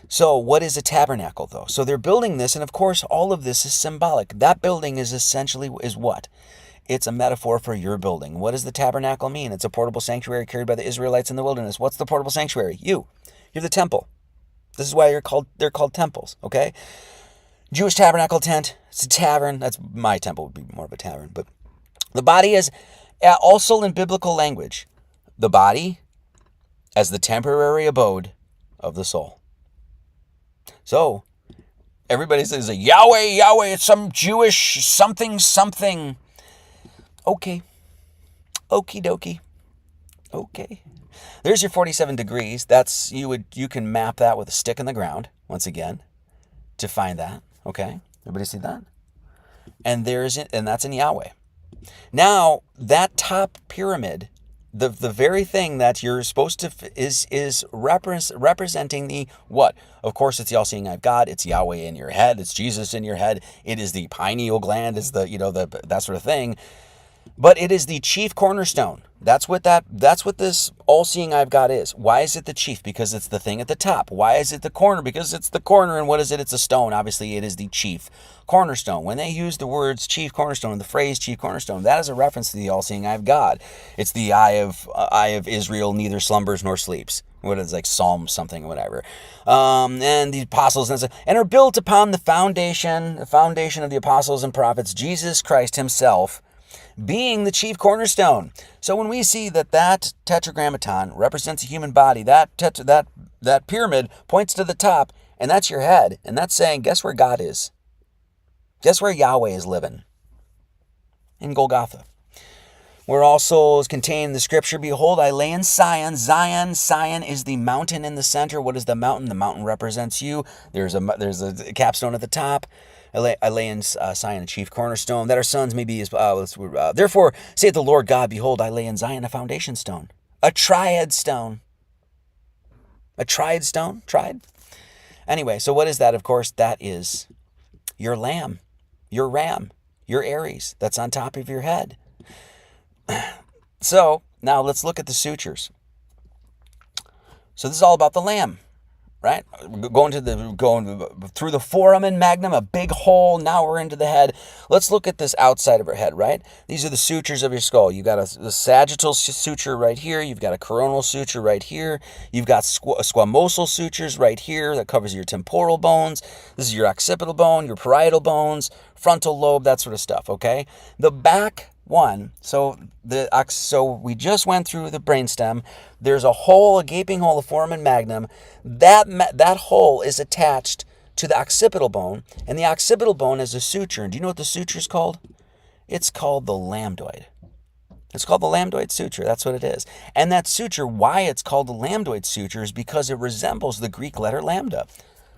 So what is a tabernacle, though? So they're building this, and of course, all of this is symbolic. That building is essentially what? It's a metaphor for your building. What does the tabernacle mean? It's a portable sanctuary carried by the Israelites in the wilderness. What's the portable sanctuary? You're the temple. This is why they're called temples, okay? Jewish tabernacle tent, it's a tavern. That's my temple, would be more of a tavern. But the body is also in biblical language. The body as the temporary abode of the soul. So, everybody says, Yahweh, it's some Jewish something. Okay. Okie dokie. Okay. There's your 47 degrees. That's you can map that with a stick in the ground, once again, to find that. Okay? Everybody see that? And that's in Yahweh. Now, that top pyramid, the very thing that you're supposed to is representing the what? Of course, it's the all-seeing eye of God. It's Yahweh in your head. It's Jesus in your head. It is the pineal gland. Is the that sort of thing. But it is the chief cornerstone. That's what this all-seeing eye of God is. Why is it the chief? Because it's the thing at the top. Why is it the corner? Because it's the corner. And what is it? It's a stone. Obviously, it is the chief cornerstone. When they use the words chief cornerstone, the phrase chief cornerstone, that is a reference to the all-seeing eye of God. It's the eye of Israel neither slumbers nor sleeps. What is like Psalm something or whatever. And the apostles and are built upon the foundation of the apostles and prophets, Jesus Christ himself, being the chief cornerstone. So when we see that tetragrammaton represents a human body, that pyramid points to the top, and that's your head, and that's saying, guess where God is? Guess where Yahweh is living? In Golgotha. Where also is contained the scripture, behold, I lay in Sion. Sion is the mountain in the center. What is the mountain? The mountain represents you. There's a capstone at the top. I lay in Zion a chief cornerstone, that our sons may be as... therefore, saith the Lord God, behold, I lay in Zion a foundation stone. A triad stone. A triad stone? Triad? Anyway, so what is that? Of course, that is your lamb, your ram, your Aries that's on top of your head. So, now let's look at the sutures. So this is all about the lamb. Right? Going through the foramen magnum, a big hole. Now we're into the head. Let's look at this outside of our head, right? These are the sutures of your skull. You've got a sagittal suture right here. You've got a coronal suture right here. You've got squamosal sutures right here that covers your temporal bones. This is your occipital bone, your parietal bones, frontal lobe, that sort of stuff, okay? The back one, so we just went through the brainstem. There's a hole, a gaping hole, a foramen magnum. That hole is attached to the occipital bone, and the occipital bone is a suture. And do you know what the suture is called? It's called the lambdoid. It's called the lambdoid suture. That's what it is. And that suture, why it's called the lambdoid suture, is because it resembles the Greek letter lambda.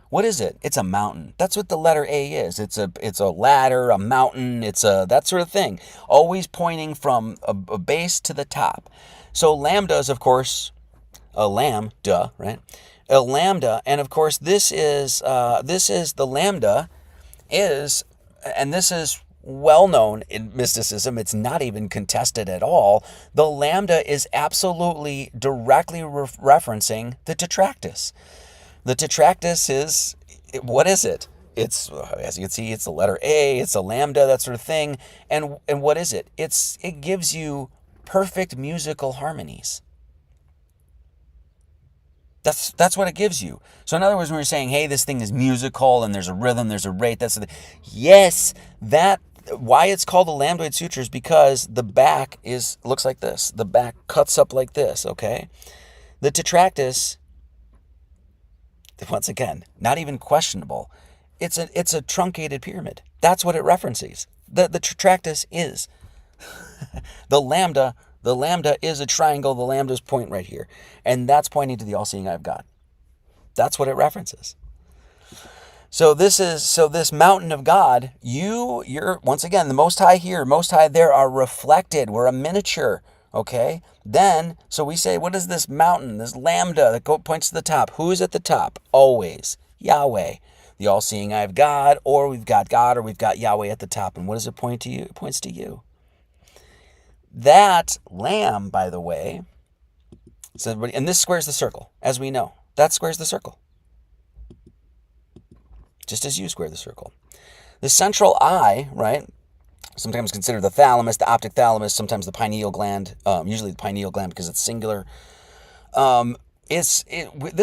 What is it? It's a mountain. That's what the letter A is. It's a ladder, a mountain. It's that sort of thing. Always pointing from a base to the top. So lambda is, of course, a lambda, right? A lambda, and of course this is the lambda is, and this is well known in mysticism. It's not even contested at all. The lambda is absolutely directly referencing the Tetractys. The Tetractys is, what is it? It's, as you can see, it's the letter A, it's a lambda, that sort of thing. And what is it? It gives you perfect musical harmonies. That's what it gives you. So in other words, when you're saying, hey, this thing is musical and there's a rhythm, there's a rate, that's the thing. Yes, why it's called the Lambdoid Sutra is because the back looks like this. The back cuts up like this, okay? The Tetractys, once again, not even questionable. It's a truncated pyramid. That's what it references. The Tetractys is. The lambda is a triangle. The lambda's point right here. And that's pointing to the all-seeing eye of God. That's what it references. So this mountain of God, you're once again, the Most High here, Most High there are reflected. We're a miniature, okay? Then, so we say, what is this mountain, this lambda that points to the top? Who's at the top? Always Yahweh, the all-seeing eye of God, or we've got God, or we've got Yahweh at the top. And what does it point to you? It points to you. That lamb, by the way, and this squares the circle, as we know. That squares the circle. Just as you square the circle. The central eye, right, sometimes considered the thalamus, the optic thalamus, sometimes the pineal gland, usually the pineal gland because it's singular. This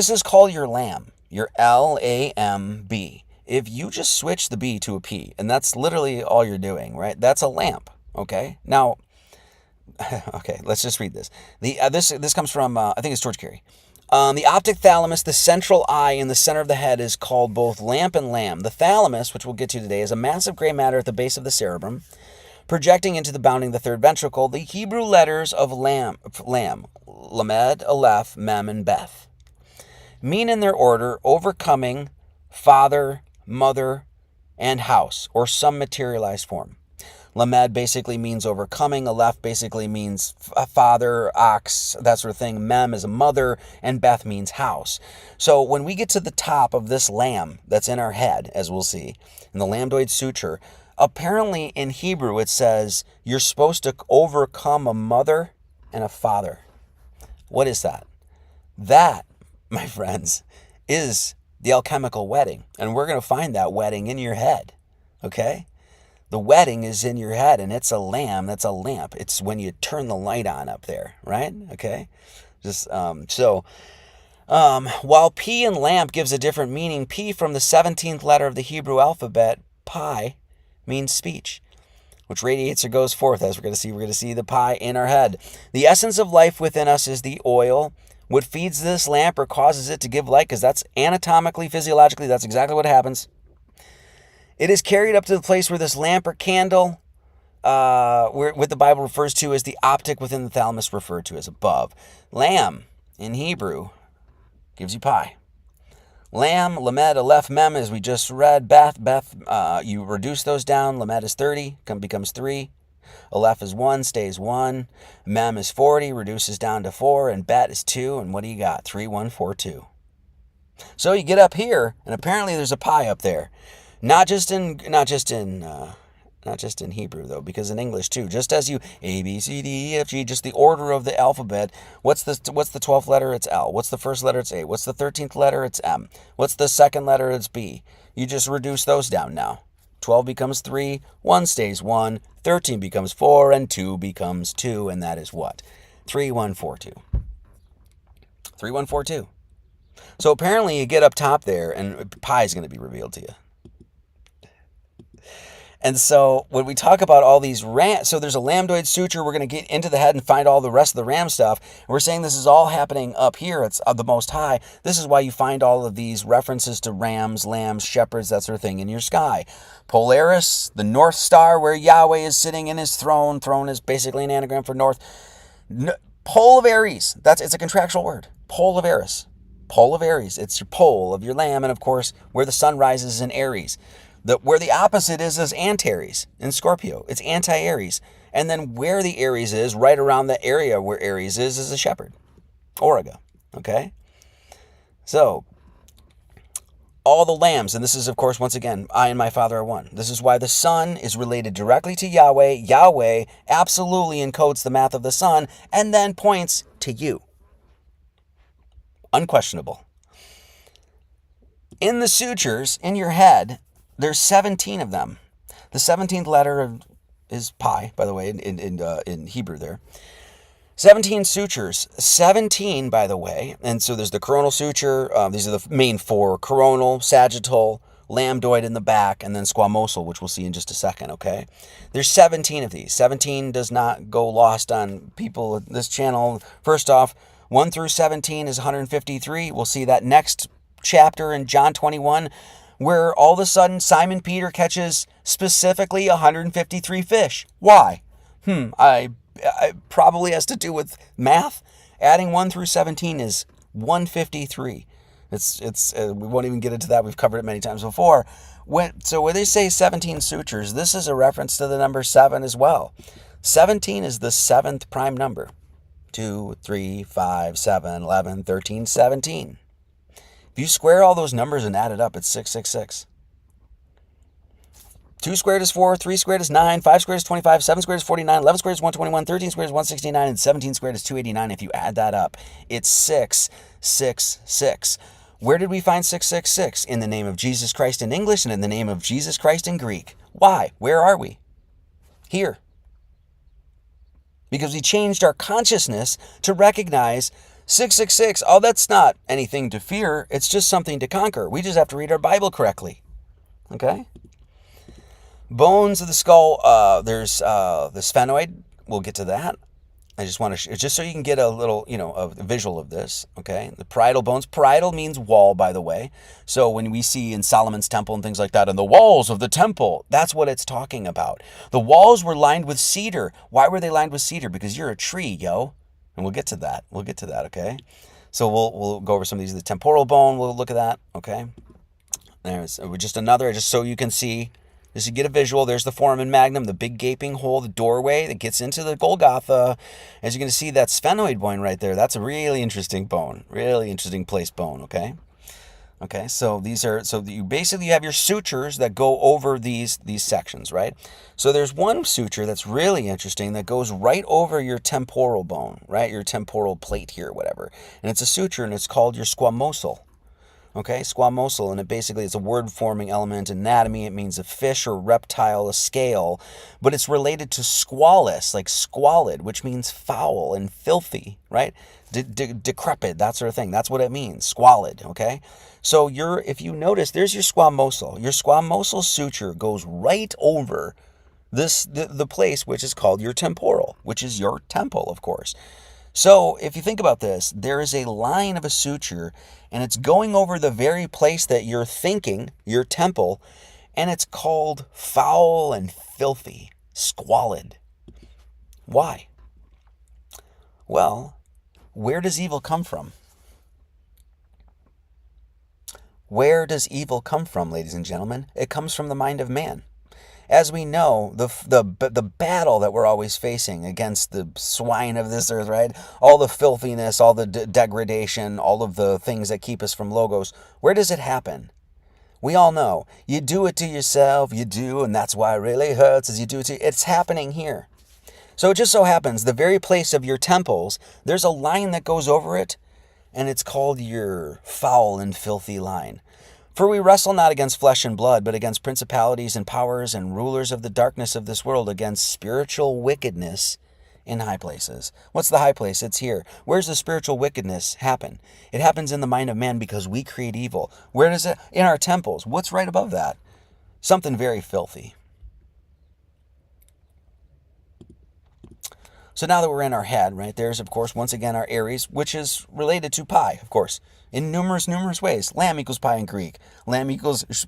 is called your lamb, your L-A-M-B. If you just switch the B to a P, and that's literally all you're doing, right, that's a lamp, okay? Now, okay, let's just read this. This comes from, I think it's George Carey. The optic thalamus, the central eye in the center of the head, is called both lamp and lamb. The thalamus, which we'll get to today, is a massive gray matter at the base of the cerebrum, projecting into the bounding the third ventricle. The Hebrew letters of lamb, lamed, aleph, mem, and beth, mean in their order overcoming, father, mother, and house, or some materialized form. Lamed basically means overcoming. Aleph basically means father, ox, that sort of thing. Mem is a mother, and Beth means house. So when we get to the top of this lamb that's in our head, as we'll see, in the Lambdoid Sutra, apparently in Hebrew it says you're supposed to overcome a mother and a father. What is that? That, my friends, is the alchemical wedding. And we're going to find that wedding in your head, okay? The wedding is in your head, and it's a lamb. That's a lamp. It's when you turn the light on up there, right? Okay. While P in lamp gives a different meaning, P from the 17th letter of the Hebrew alphabet, pi, means speech, which radiates or goes forth. As we're going to see the pi in our head. The essence of life within us is the oil. What feeds this lamp or causes it to give light, because that's anatomically, physiologically, that's exactly what happens. It is carried up to the place where this lamp or candle, what the Bible refers to as the optic within the thalamus, referred to as above. Lamb, in Hebrew, gives you pi. Lamb, lamed, aleph, mem, as we just read. Beth, you reduce those down. Lamed is 30, becomes 3. Aleph is 1, stays 1. Mem is 40, reduces down to 4. And bet is 2. And what do you got? 3, 1, 4, 2. So you get up here, and apparently there's a pi up there. Not just in Hebrew, though, because in English too. Just as you A, B, C, D, E, F, G, just the order of the alphabet. What's the 12th letter? It's L. What's the first letter? It's A. What's the 13th letter? It's M. What's the second letter? It's B. You just reduce those down now. 12 becomes 3, 1 stays 1, 13 becomes 4, and 2 becomes 2, and that is what? 3, 1, 4, 2. 3, 1, 4, 2. So apparently you get up top there, and pi is going to be revealed to you. And so when we talk about all these so there's a Lambdoid Sutra. We're going to get into the head and find all the rest of the ram stuff. We're saying this is all happening up here. It's of the Most High. This is why you find all of these references to rams, lambs, shepherds, that sort of thing in your sky. Polaris, the North Star, where Yahweh is sitting in his throne. Throne is basically an anagram for north. Pole of Aries. It's a contractual word. Pole of Aries. Pole of Aries. It's your pole of your lamb. And of course, where the sun rises in Aries. Where the opposite is Antares in Scorpio. It's anti-Aries. And then where the Aries is, right around the area where Aries is a shepherd. Auriga. Okay? So, all the lambs, and this is, of course, once again, I and my Father are one. This is why the Son is related directly to Yahweh. Yahweh absolutely encodes the math of the Son and then points to you. Unquestionable. In the sutures in your head, there's 17 of them. The 17th letter is pi, by the way, in Hebrew there. 17 sutures, 17, by the way, and so there's the coronal suture. These are the main four: coronal, sagittal, lambdoid in the back, and then squamosal, which we'll see in just a second, okay? There's 17 of these. 17 does not go lost on people at this channel. First off, 1 through 17 is 153. We'll see that next chapter in John 21, where all of a sudden Simon Peter catches specifically 153 fish. Why? I probably has to do with math. Adding 1 through 17 is 153. We won't even get into that. We've covered it many times before. So when they say 17 sutures, this is a reference to the number 7 as well. 17 is the 7th prime number. 2, 3, 5, 7, 11, 13, 17. If you square all those numbers and add it up, it's 666. 2 squared is 4, 3 squared is 9, 5 squared is 25, 7 squared is 49, 11 squared is 121, 13 squared is 169, and 17 squared is 289. If you add that up, it's 666. Where did we find 666? In the name of Jesus Christ in English and in the name of Jesus Christ in Greek. Why? Where are we? Here. Because we changed our consciousness to recognize 666. Oh, that's not anything to fear. It's just something to conquer. We just have to read our Bible correctly. Okay? Bones of the skull, there's the sphenoid. We'll get to that. I just want to, just so you can get a little, a visual of this, okay? The parietal bones. Parietal means wall, by the way. So when we see in Solomon's temple and things like that, and the walls of the temple, that's what it's talking about. The walls were lined with cedar. Why were they lined with cedar? Because you're a tree, yo. And we'll get to that. We'll get to that, okay? So we'll go over some of these. The temporal bone, we'll look at that, okay? There's just another, just so you can see. Just to get a visual, there's the foramen magnum, the big gaping hole, the doorway that gets into the Golgotha. As you're going to see, that sphenoid bone right there, that's a really interesting bone. Really interesting placed bone, okay? Okay, so you basically have your sutures that go over these sections, right? So there's one suture that's really interesting that goes right over your temporal bone, right? Your temporal plate here, whatever. And it's a suture, and it's called your squamosal. Okay, squamosal, and it basically is a word-forming element. Anatomy, it means a fish or reptile, a scale, but it's related to squalus, like squalid, which means foul and filthy, right? Decrepit, that sort of thing. That's what it means, squalid, okay? So if you notice, there's your squamosal. Your squamosal suture goes right over the place which is called your temporal, which is your temple, of course. So if you think about this, there is a line of a suture, and it's going over the very place that you're thinking, your temple, and it's called foul and filthy, squalid. Why? Well, where does evil come from? Where does evil come from, ladies and gentlemen? It comes from the mind of man. As we know, the battle that we're always facing against the swine of this earth, right? All the filthiness, all the degradation, all of the things that keep us from logos, where does it happen? We all know. You do it to yourself, you do, and that's why it really hurts, is you do it to, it's happening here. So it just so happens, the very place of your temples, there's a line that goes over it, and it's called your foul and filthy line. For we wrestle not against flesh and blood, but against principalities and powers and rulers of the darkness of this world, against spiritual wickedness in high places. What's the high place? It's here. Where's the spiritual wickedness happen? It happens in the mind of man because we create evil. Where does it? In our temples. What's right above that? Something very filthy. So now that we're in our head, right, there's, of course, once again, our Aries, which is related to pi, of course, in numerous ways. Lamb equals pi in Greek. Lamb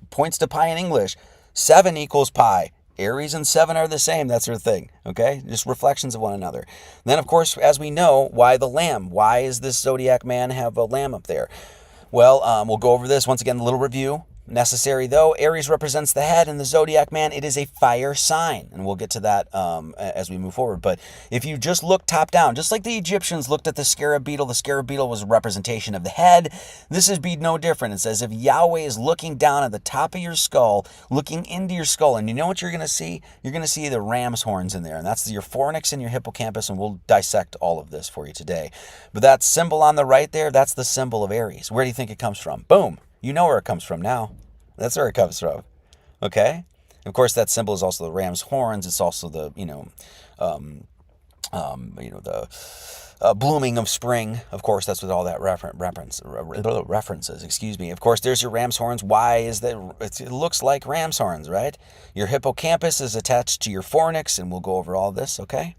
points to pi in English. 7 equals pi. Aries and 7 are the same, that sort of thing, okay? Just reflections of one another. Then, of course, as we know, why the lamb? Why is this zodiac man have a lamb up there? Well, we'll go over this. Once again, a little review. necessary though. Aries represents the head in the zodiac, man. It is a fire sign, and we'll get to that as we move forward. But if you just look top down, just like the Egyptians looked at the scarab beetle was a representation of the head. This would be no different. It says if Yahweh is looking down at the top of your skull, looking into your skull, and you know what you're going to see? You're going to see the ram's horns in there, and that's your fornix and your hippocampus, and we'll dissect all of this for you today. But that symbol on the right there, that's the symbol of Aries. Where do you think it comes from? Boom. You know where it comes from now. That's where it comes from. Okay? Of course, that symbol is also the ram's horns. It's also the, the blooming of spring. Of course, that's what all that references. Excuse me. Of course, there's your ram's horns. Why is that? It looks like ram's horns, right? Your hippocampus is attached to your fornix, and we'll go over all this, okay?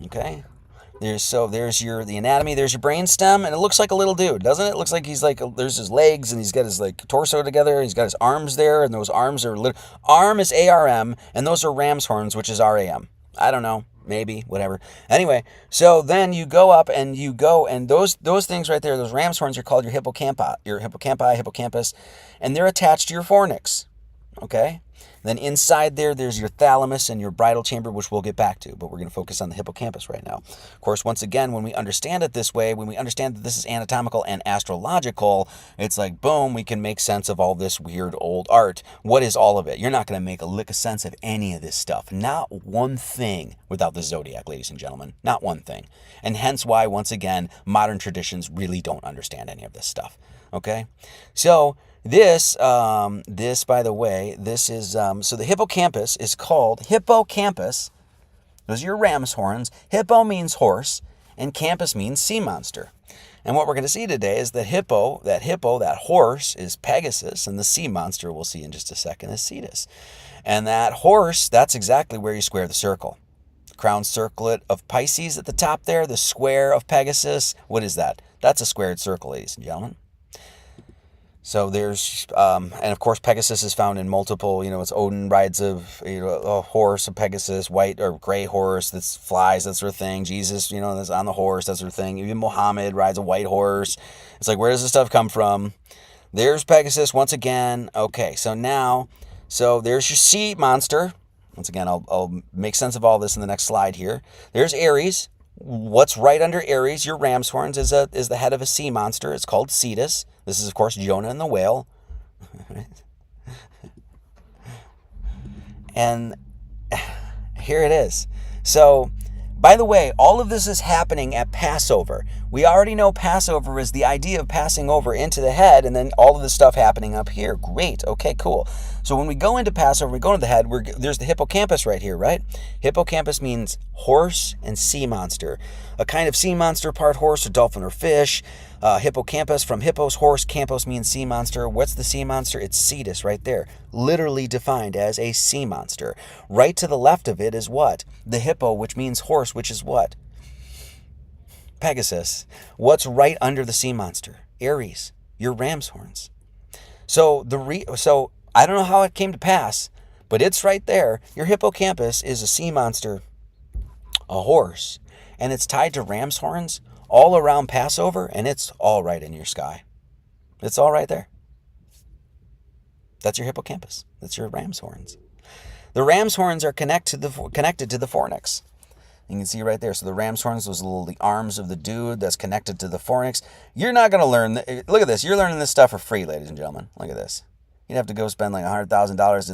Okay? There's the anatomy, there's your brainstem, and it looks like a little dude, doesn't it? It looks like he's like, there's his legs, and he's got his like torso together, he's got his arms there, and those arms are, arm is ARM, and those are ram's horns, which is RAM. I don't know, maybe, whatever. Anyway, so then you go up, and those things right there, those ram's horns are called your hippocampus, and they're attached to your fornix, okay? Then inside there's your thalamus and your bridal chamber, which we'll get back to, but we're going to focus on the hippocampus right now. Of course, once again, when we understand it this way, when we understand that this is anatomical and astrological, it's like, boom, we can make sense of all this weird old art. What is all of it? You're not going to make a lick of sense of any of this stuff. Not one thing without the zodiac, ladies and gentlemen. Not one thing. And hence why, once again, modern traditions really don't understand any of this stuff. Okay? So This, by the way, this is, so the hippocampus is called Hippocampus. Those are your ram's horns. Hippo means horse, and campus means sea monster. And what we're going to see today is that that horse is Pegasus, and the sea monster we'll see in just a second is Cetus. And that horse, that's exactly where you square the circle. Crown circlet of Pisces at the top there, the square of Pegasus. What is that? That's a squared circle, ladies and gentlemen. So there's, and of course Pegasus is found in multiple, it's Odin rides a horse, a Pegasus, white or gray horse that flies, that sort of thing. Jesus, that's on the horse, that sort of thing. Even Muhammad rides a white horse. It's like, where does this stuff come from? There's Pegasus once again. Okay, so there's your sea monster. Once again, I'll make sense of all this in the next slide here. There's Aries. What's right under Aries, your ram's horns, is the head of a sea monster. It's called Cetus. This is, of course, Jonah and the whale. And here it is. So, by the way, all of this is happening at Passover. We already know Passover is the idea of passing over into the head, and then all of this stuff happening up here. Great. Okay, cool. So when we go into Passover, we go into the head, there's the hippocampus right here, right? Hippocampus means horse and sea monster. A kind of sea monster, part horse or dolphin or fish. Hippocampus, from hippos, horse, campos means sea monster. What's the sea monster? It's Cetus right there, literally defined as a sea monster. Right to the left of it is what? The hippo, which means horse, which is what? Pegasus. What's right under the sea monster? Aries, your ram's horns. So I don't know how it came to pass, but it's right there. Your hippocampus is a sea monster, a horse, and it's tied to ram's horns all around Passover, and it's all right in your sky. It's all right there. That's your hippocampus. That's your ram's horns. The ram's horns are connected to the fornix. You can see right there. So the ram's horns, the arms of the dude that's connected to the fornix. You're not going to learn. Look at this. You're learning this stuff for free, ladies and gentlemen. Look at this. You'd have to go spend like $100,000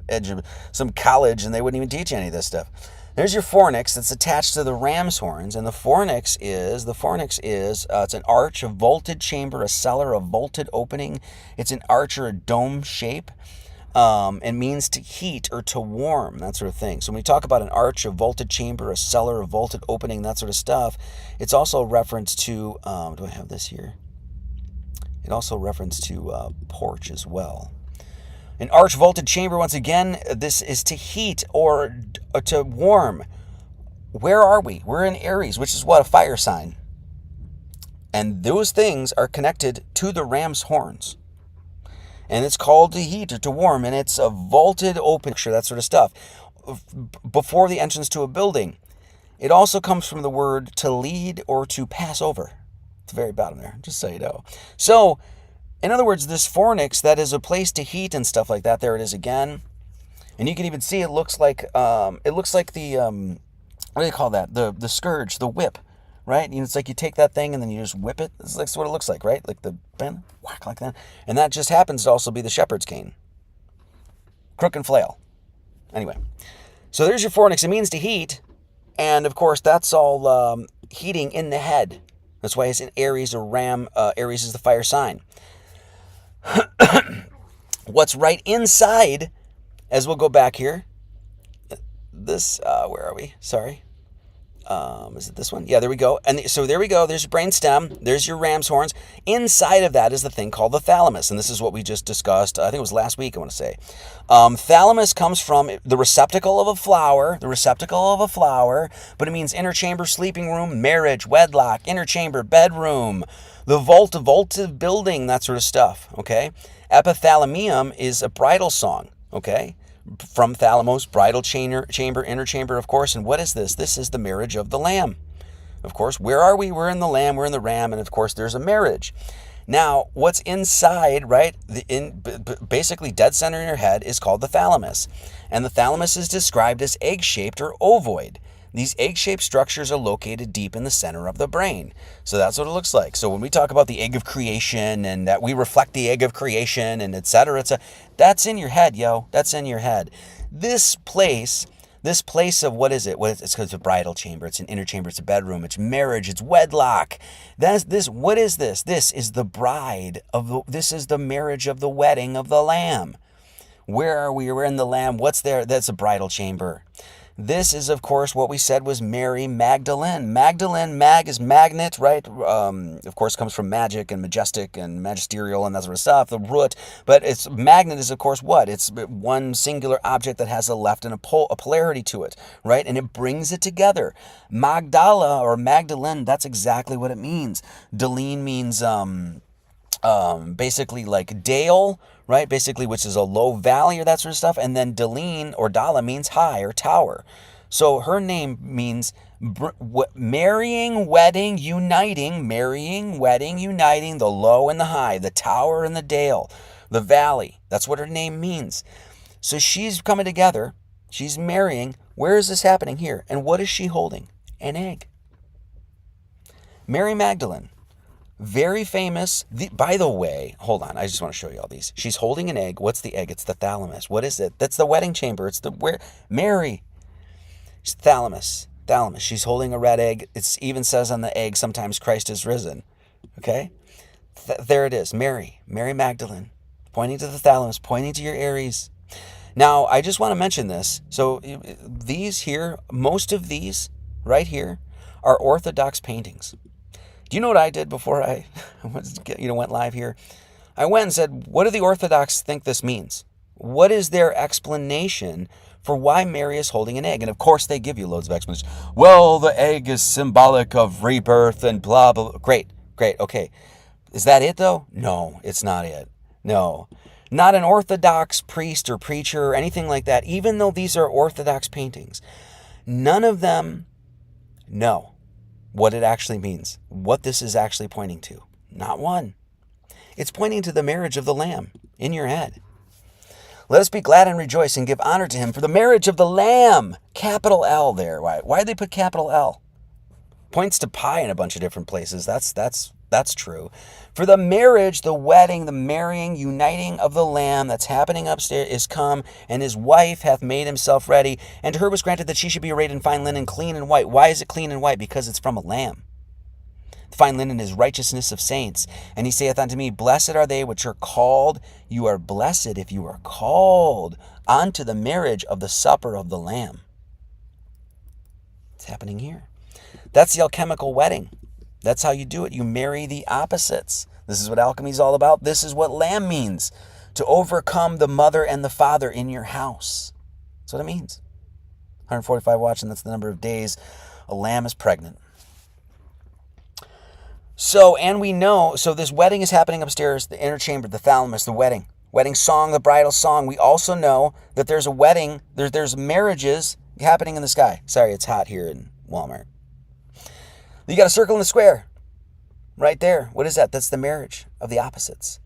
at some college, and they wouldn't even teach you any of this stuff. There's your fornix that's attached to the ram's horns, and the fornix is it's an arch, a vaulted chamber, a cellar, a vaulted opening. It's an arch or a dome shape, and means to heat or to warm, that sort of thing. So when we talk about an arch, a vaulted chamber, a cellar, a vaulted opening, that sort of stuff, it's also a reference to, do I have this here? It also reference to porch as well. An arch vaulted chamber, once again, this is to heat or to warm. Where are we? We're in Aries, which is what? A fire sign. And those things are connected to the ram's horns. And it's called to heat or to warm, and it's a vaulted open, that sort of stuff, before the entrance to a building. It also comes from the word to lead or to pass over. It's the very bottom there, just so you know. So, In other words, this fornix that is a place to heat and stuff like that. There it is again. And you can even see it looks like the what do they call that? The scourge, the whip, right? It's like you take that thing and then you just whip it. That's what it looks like, right? Like the bend, whack like that. And that just happens to also be the shepherd's cane. Crook and flail. Anyway, so there's your fornix. It means to heat, and of course that's all heating in the head. That's why it's in Aries or Ram. Aries is the fire sign. What's right inside, as we'll go back here, this, where are we? Sorry. Is it this one? Yeah, there we go. And so there we go. There's your brain stem. There's your ram's horns. Inside of that is the thing called the thalamus. And this is what we just discussed. I think it was last week, I want to say. Thalamus comes from the receptacle of a flower. But it means inner chamber, sleeping room, marriage, wedlock, inner chamber, bedroom, the vaultive building, that sort of stuff. Okay. Epithalamium is a bridal song. Okay. From thalamus, bridal chamber, inner chamber, of course. And what is this? This is the marriage of the lamb. Of course, where are we? We're in the lamb, we're in the ram, and of course there's a marriage. Now, what's inside, right, basically dead center in your head is called the thalamus. And the thalamus is described as egg-shaped or ovoid. These egg-shaped structures are located deep in the center of the brain. So that's what it looks like. So when we talk about the egg of creation and that we reflect the egg of creation and et cetera, that's in your head, yo. That's in your head. This place of what is it? It's a bridal chamber. It's an inner chamber. It's a bedroom. It's marriage. It's wedlock. What is this? This is the bride this is the marriage of the wedding of the lamb. Where are we? We're in the lamb. What's there? That's a bridal chamber. This is, of course, what we said was Mary Magdalene. Magdalene, mag is magnet, right? Of course, comes from magic and majestic and magisterial and that sort of stuff, the root. But it's magnet is, of course, what? It's one singular object that has a left and a polarity to it, right? And it brings it together. Magdala or Magdalene, that's exactly what it means. Delene means basically like dale, right? Basically, which is a low valley or that sort of stuff. And then Delene or Dala means high or tower. So her name means marrying, wedding, uniting, the low and the high, the tower and the dale, the valley. That's what her name means. So she's coming together. She's marrying. Where is this happening here? And what is she holding? An egg. Mary Magdalene. Very famous. By the way, hold on. I just want to show you all these. She's holding an egg. What's the egg? It's the thalamus. What is it? That's the wedding chamber. It's Mary. It's thalamus. She's holding a red egg. It even says on the egg, sometimes Christ is risen. Okay? There it is. Mary Magdalene. Pointing to the thalamus. Pointing to your Aries. Now, I just want to mention this. So these here, most of these right here are Orthodox paintings. Do you know what I did before I went live here? I went and said, what do the Orthodox think this means? What is their explanation for why Mary is holding an egg? And of course, they give you loads of explanations. Well, the egg is symbolic of rebirth and blah, blah, blah. Great. Okay. Is that it, though? No, it's not it. No. Not an Orthodox priest or preacher or anything like that, even though these are Orthodox paintings. None of them know what it actually means, what this is actually pointing to. Not one. It's pointing to the marriage of the Lamb in your head. Let us be glad and rejoice and give honor to him for the marriage of the Lamb. Capital L there. Why did they put capital L? Points to pi in a bunch of different places. That's true. For the marriage, the wedding, the marrying, uniting of the Lamb that's happening upstairs is come, and his wife hath made himself ready, and to her was granted that she should be arrayed in fine linen, clean and white. Why is it clean and white? Because it's from a lamb. The fine linen is righteousness of saints. And he saith unto me, blessed are they which are called. You are blessed if you are called unto the marriage of the supper of the Lamb. It's happening here. That's the alchemical wedding. That's how you do it. You marry the opposites. This is what alchemy is all about. This is what lamb means. To overcome the mother and the father in your house. That's what it means. 145 watching, that's the number of days a lamb is pregnant. So, and we know, so this wedding is happening upstairs, the inner chamber, the thalamus, the wedding song, the bridal song. We also know that there's a wedding, there's marriages happening in the sky. Sorry, it's hot here in Walmart. You got a circle and a square right there. What is that? That's the marriage of the opposites.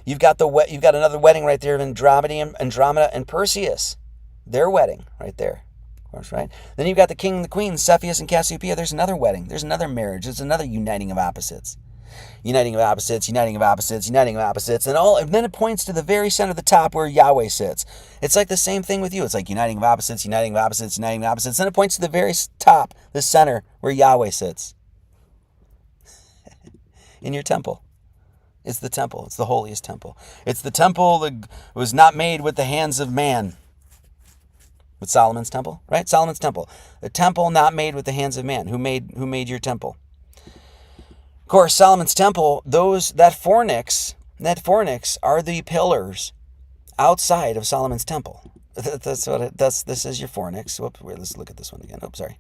You've got another wedding right there of Andromeda and Perseus. Their wedding right there. Of course, right? Then you've got the king and the queen, Cepheus and Cassiopeia. There's another wedding. There's another marriage. There's another uniting of opposites. Uniting of opposites, uniting of opposites, uniting of opposites, and then it points to the very center of the top where Yahweh sits. It's like the same thing with you. It's like uniting of opposites, uniting of opposites, uniting of opposites. Then it points to the very top, the center, where Yahweh sits. In your temple. It's the temple. It's the holiest temple. It's the temple that was not made with the hands of man. With Solomon's temple, right? Solomon's temple. The temple not made with the hands of man. Who made your temple? Of course, Solomon's temple, that fornix are the pillars outside of Solomon's temple. This is your fornix. Whoops, let's look at this one again. Oops, sorry.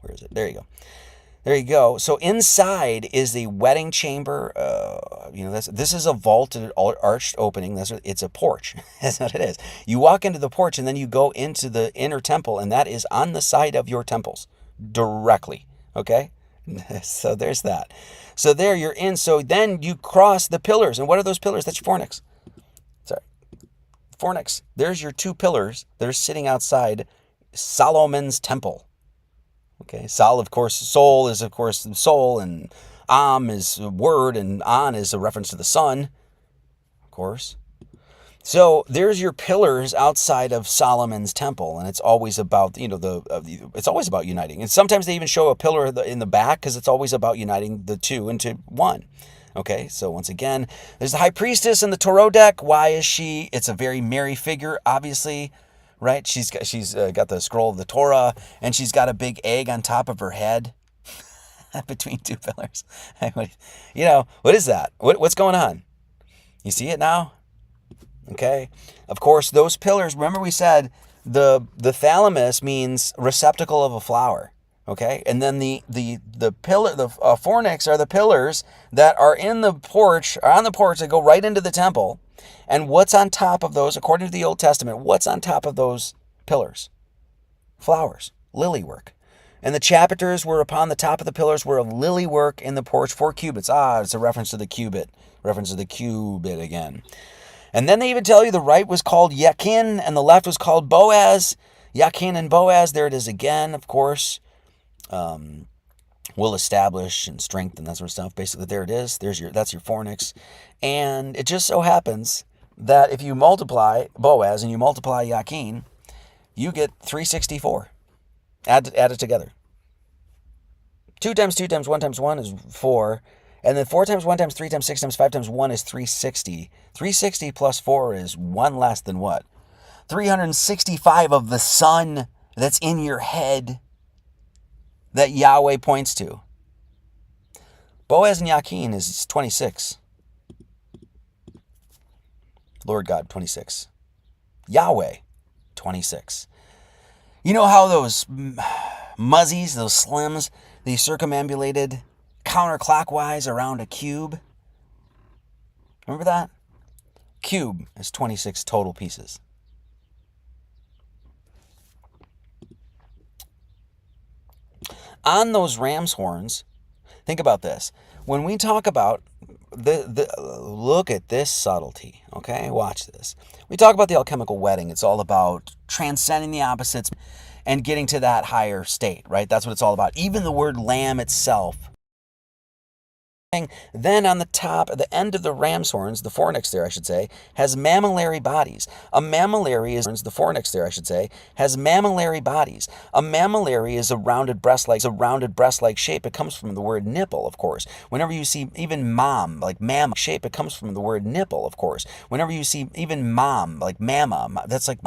Where is it? There you go. There you go. So inside is the wedding chamber. This is a vaulted, arched opening. It's a porch. That's what it is. You walk into the porch and then you go into the inner temple, and that is on the side of your temples directly. Okay? So there's that. So there you're in. So then you cross the pillars. And what are those pillars? That's your fornix. Sorry. Fornix. There's your two pillars that are sitting outside Solomon's temple. Okay, Sol, of course, soul is, of course, soul, and Am is word, and An is a reference to the sun, of course. So there's your pillars outside of Solomon's temple, and it's always about, it's always about uniting. And sometimes they even show a pillar in the back because it's always about uniting the two into one. Okay, so once again, there's the high priestess in the Torah deck. Why is she? It's a very Mary figure, obviously. Right? She's got the scroll of the Torah, and she's got a big egg on top of her head between two pillars. What is that? What's going on? You see it now? Okay. Of course, those pillars, remember we said the thalamus means receptacle of a flower. Okay? And then the pillar, the fornix are the pillars that are on the porch that go right into the temple. And what's on top of those, according to the Old Testament, what's on top of those pillars? Flowers, lily work. And the chapiters were upon the top of the pillars were of lily work in the porch, 4 cubits. It's a reference to the cubit. Reference to the cubit again. And then they even tell you the right was called Yakin and the left was called Boaz. Yakin and Boaz, there it is again, of course. Will establish and strengthen, that sort of stuff. Basically, there it is. That's your fornix. And it just so happens that if you multiply Boaz and you multiply Yakin, you get 364. Add it together. 2 times 2 times 1 times 1 is 4. And then 4 times 1 times 3 times 6 times 5 times 1 is 360. 360 plus 4 is 1 less than what? 365 of the sun that's in your head that Yahweh points to. Boaz and Yakin is 26. Lord God, 26. Yahweh, 26. You know how those muzzies, those slims, they circumambulated counterclockwise around a cube? Remember that? Cube is 26 total pieces. On those ram's horns, think about this. When we talk about look at this subtlety, okay? Watch this. We talk about the alchemical wedding. It's all about transcending the opposites and getting to that higher state, right? That's what it's all about. Even the word lamb itself. Then on the top, at the end of the ram's horns, the fornix there, I should say, has mammillary bodies. A mammillary is the fornix there, I should say, has mammillary bodies. A mammillary is a rounded breast-like shape. It comes from the word nipple, of course. Whenever you see even mom, like mamma shape, it comes from the word nipple, of course. Whenever you see even mom, like mamma, that's like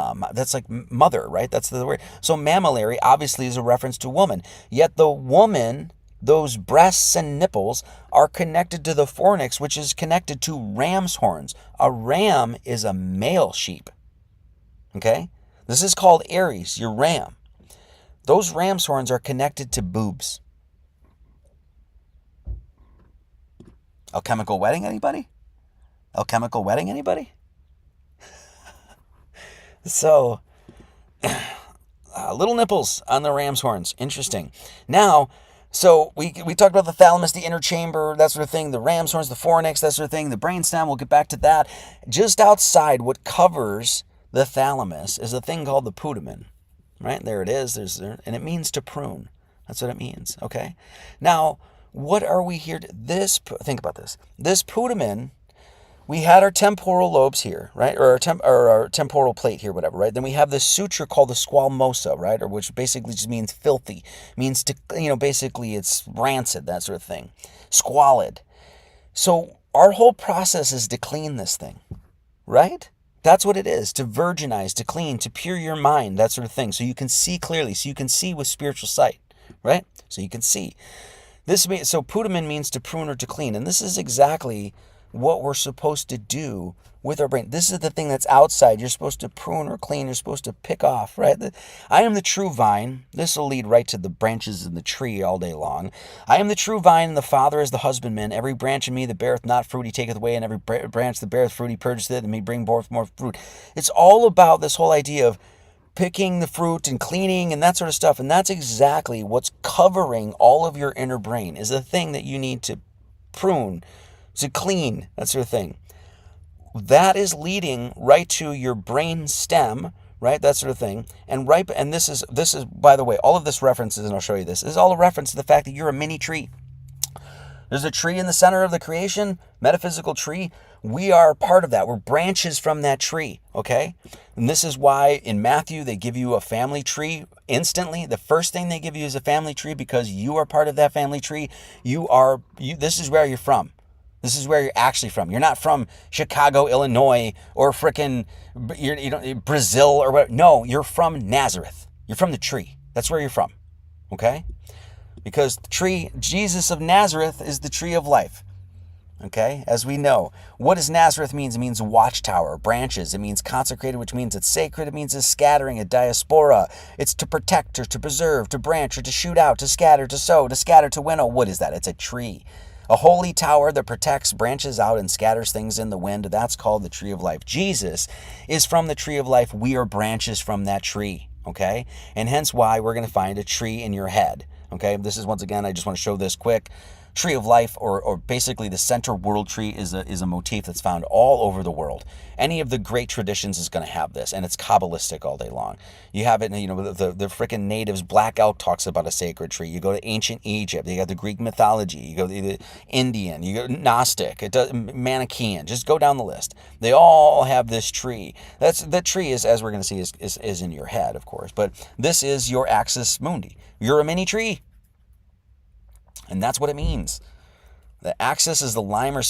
mother, right? That's the word. So mammillary obviously is a reference to woman. Yet the woman, those breasts and nipples, are connected to the fornix, which is connected to ram's horns. A ram is a male sheep. Okay? This is called Aries, your ram. Those ram's horns are connected to boobs. Alchemical wedding, anybody? Alchemical wedding, anybody? So, little nipples on the ram's horns. Interesting. Now, So we talked about the thalamus, the inner chamber, that sort of thing, the ram's horns, the fornix, that sort of thing, the brainstem. We'll get back to that. Just outside what covers the thalamus is a thing called the putamen. Right? There it is. And it means to prune. That's what it means. Okay? Now, what are we here to... Think about this. This putamen... We had our temporal lobes here, right? Or our temporal plate here, whatever, right? Then we have this suture called the squamosal, right? Or which basically just means filthy. Means to, basically it's rancid, that sort of thing. Squalid. So our whole process is to clean this thing, right? That's what it is. To virginize, to clean, to pure your mind, that sort of thing. So you can see clearly. So you can see with spiritual sight, right? So you can see. So putamen means to prune or to clean. And this is exactly what we're supposed to do with our brain. This is the thing that's outside. You're supposed to prune or clean. You're supposed to pick off, right? I am the true vine. This will lead right to the branches in the tree all day long. I am the true vine, and the Father is the husbandman. Every branch in me that beareth not fruit, he taketh away, and every branch that beareth fruit, he purgeth it, and may bring forth more fruit. It's all about this whole idea of picking the fruit and cleaning and that sort of stuff. And that's exactly what's covering all of your inner brain, is the thing that you need to prune, to clean, that sort of thing. That is leading right to your brain stem, right? That sort of thing. And this is, by the way, all of this references, and I'll show you this, is all a reference to the fact that you're a mini tree. There's a tree in the center of the creation, metaphysical tree. We are part of that. We're branches from that tree, okay? And this is why in Matthew they give you a family tree instantly. The first thing they give you is a family tree, because you are part of that family tree. This is where you're from. This is where you're actually from. You're not from Chicago, Illinois, or frickin' Brazil or whatever. No, you're from Nazareth. You're from the tree. That's where you're from. Okay? Because the tree, Jesus of Nazareth, is the tree of life. Okay? As we know. What does Nazareth mean? It means watchtower, branches. It means consecrated, which means it's sacred. It means a scattering, a diaspora. It's to protect or to preserve, to branch or to shoot out, to scatter, to sow, to scatter, to winnow. What is that? It's a tree. A holy tower that protects, branches out, and scatters things in the wind. That's called the tree of life. Jesus is from the tree of life. We are branches from that tree, okay? And hence why we're going to find a tree in your head, okay? This is, once again, I just want to show this quick. Tree of life, or basically the center world tree, is a motif that's found all over the world. Any of the great traditions is going to have this, and it's Kabbalistic all day long. You have it, the frickin' natives, Black Elk talks about a sacred tree. You go to ancient Egypt, you got the Greek mythology, you go to the Indian, you go Gnostic, Manichaean, just go down the list. They all have this tree. The tree is, as we're going to see, is in your head, of course, but this is your axis mundi. You're a mini tree. And that's what it means. The axis is the line or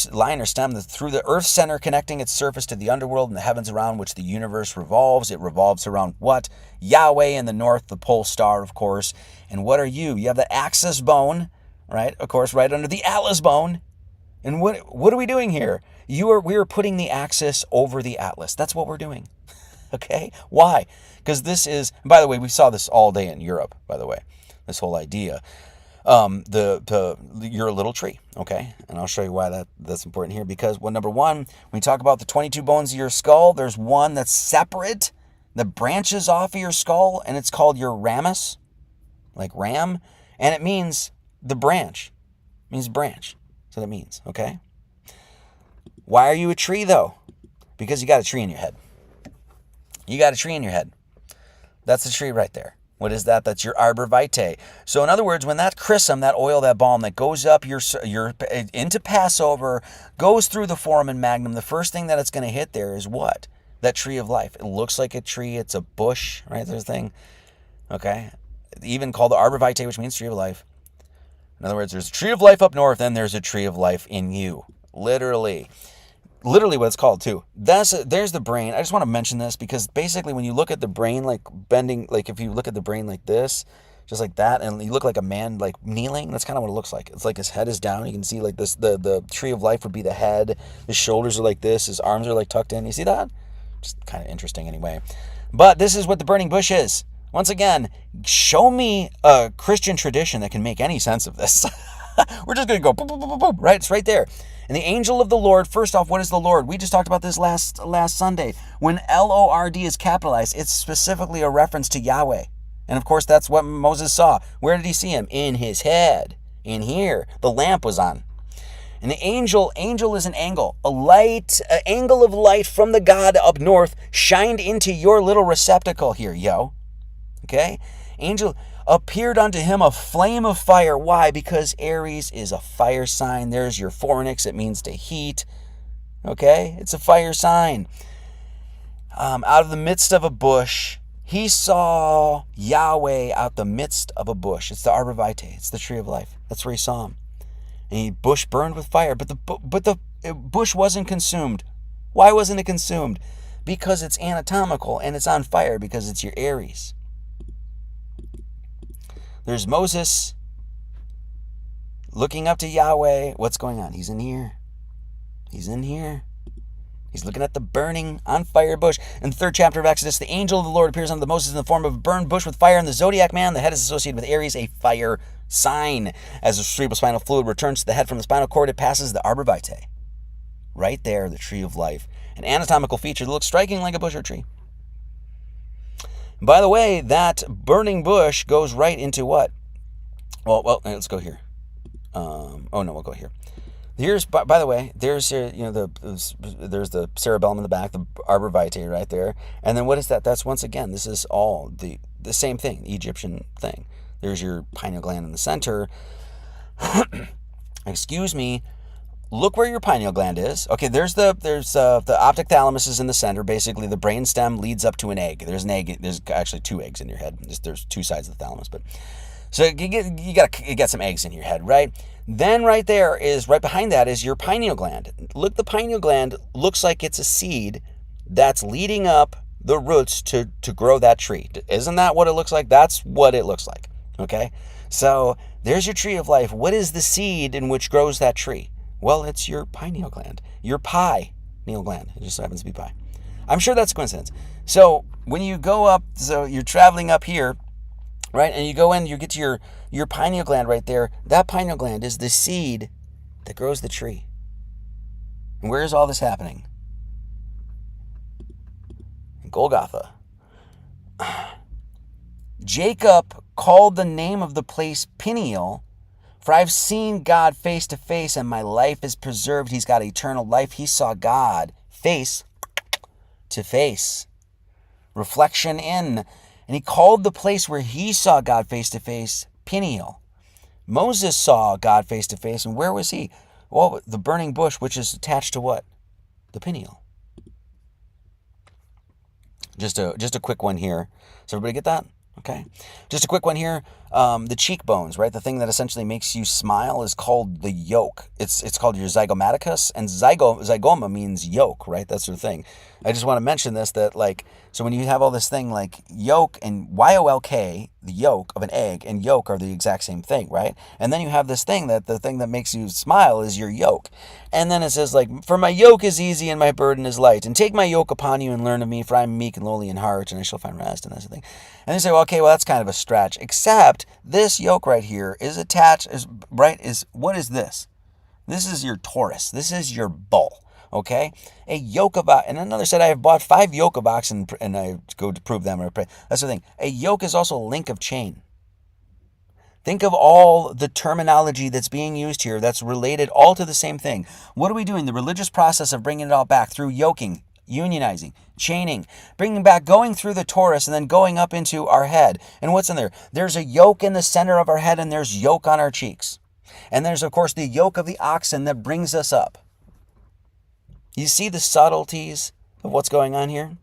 stem through the Earth's center, connecting its surface to the underworld and the heavens around which the universe revolves. It revolves around what? Yahweh in the north, the pole star, of course. And what are you? You have the axis bone, right? Of course, right under the atlas bone. And what are we doing here? We are putting the axis over the atlas. That's what we're doing. Okay? Why? Because this is, by the way, we saw this all day in Europe, by the way, this whole idea. You're a little tree, okay? And I'll show you why that's important here. Because, number one, when we talk about the 22 bones of your skull, there's one that's separate that branches off of your skull, and it's called your ramus, like ram, and it means the branch. It means branch. That's what it means, okay? Why are you a tree, though? Because you got a tree in your head. You got a tree in your head. That's the tree right there. What is that? That's your arbor vitae. So in other words, when that chrism, that oil, that balm that goes up your into Passover, goes through the foramen magnum, the first thing that it's going to hit there is what? That tree of life. It looks like a tree. It's a bush, right? There's a thing. Okay? Even called the arbor vitae, which means tree of life. In other words, there's a tree of life up north, and there's a tree of life in you. Literally what it's called too. There's the brain. I just want to mention this because basically when you look at the brain like bending, like if you look at the brain like this, just like that, and you look like a man like kneeling, that's kind of what it looks like. It's like his head is down. You can see like this, the tree of life would be the head. His shoulders are like this. His arms are like tucked in. You see that? Just kind of interesting anyway. But this is what the burning bush is. Once again, show me a Christian tradition that can make any sense of this. We're just going to go boop, boop, boop, boop, right? It's right there. And the angel of the Lord, first off, what is the Lord? We just talked about this last Sunday. When Lord is capitalized, it's specifically a reference to Yahweh. And of course, that's what Moses saw. Where did he see him? In his head. In here. The lamp was on. And the angel is an angle. An angle of light from the God up north shined into your little receptacle here, yo. Okay? Angel appeared unto him a flame of fire. Why? Because Aries is a fire sign. There's your fornix. It means to heat. Okay? It's a fire sign. Out of the midst of a bush, he saw Yahweh out the midst of a bush. It's the arbor vitae. It's the tree of life. That's where he saw him. And the bush burned with fire, but the bush wasn't consumed. Why wasn't it consumed? Because it's anatomical and it's on fire because it's your Aries. There's Moses looking up to Yahweh. What's going on? He's in here. He's in here. He's looking at the burning, on fire bush. In the 3rd chapter of Exodus, the angel of the Lord appears unto Moses in the form of a burned bush with fire, and the zodiac man, the head is associated with Aries, a fire sign. As the cerebrospinal fluid returns to the head from the spinal cord, it passes the arbor vitae. Right there, the tree of life. An anatomical feature that looks striking like a bush or tree. By the way, that burning bush goes right into what? Well, let's go here. We'll go here. Here's, by the way, there's there's the cerebellum in the back, the arbor vitae right there, and then what is that? That's once again, this is all the same thing, the Egyptian thing. There's your pineal gland in the center. Excuse me. Look where your pineal gland is. Okay, there's the optic thalamus is in the center. Basically, the brain stem leads up to an egg. There's an egg. There's actually 2 eggs in your head. There's 2 sides of the thalamus, but so you got some eggs in your head, right? Then right there is, right behind that is your pineal gland. Look, the pineal gland looks like it's a seed that's leading up the roots to grow that tree. Isn't that what it looks like? That's what it looks like, okay? So there's your tree of life. What is the seed in which grows that tree? Well, it's your pineal gland, your pineal gland. It just happens to be pi. I'm sure that's a coincidence. So when you go up, so you're traveling up here, right? And you go in, you get to your pineal gland right there. That pineal gland is the seed that grows the tree. And where is all this happening? In Golgotha. Jacob called the name of the place Peniel, for I've seen God face to face and my life is preserved. He's got eternal life. He saw God face to face. Reflection in. And he called the place where he saw God face to face Peniel. Moses saw God face to face, and where was he? Well, the burning bush, which is attached to what? The Peniel. Just a quick one here. Does everybody get that? Okay. Just a quick one here. The cheekbones, right? The thing that essentially makes you smile is called the yoke. It's called your zygomaticus, and zygoma means yolk, right? That's the thing. I just want to mention this, that so when you have all this thing like yolk and YOLK, the yolk of an egg, and yolk are the exact same thing, right? And then you have this thing that the thing that makes you smile is your yoke. And then it says for my yoke is easy and my burden is light. And take my yoke upon you and learn of me, for I am meek and lowly in heart, and I shall find rest. And that's the thing. And they say, well, okay, well, that's kind of a stretch. Except this yoke right here is attached, what is this? This is your Taurus. This is your bull. Okay? A yoke of ox. And another said, I have bought 5 yoke of oxen, and I go to prove them. That's the thing. A yoke is also a link of chain. Think of all the terminology that's being used here that's related all to the same thing. What are we doing? The religious process of bringing it all back through yoking, unionizing, chaining, bringing back, going through the Taurus, and then going up into our head. And what's in there? There's a yoke in the center of our head, and there's yoke on our cheeks. And there's, of course, the yoke of the oxen that brings us up. You see the subtleties of what's going on here?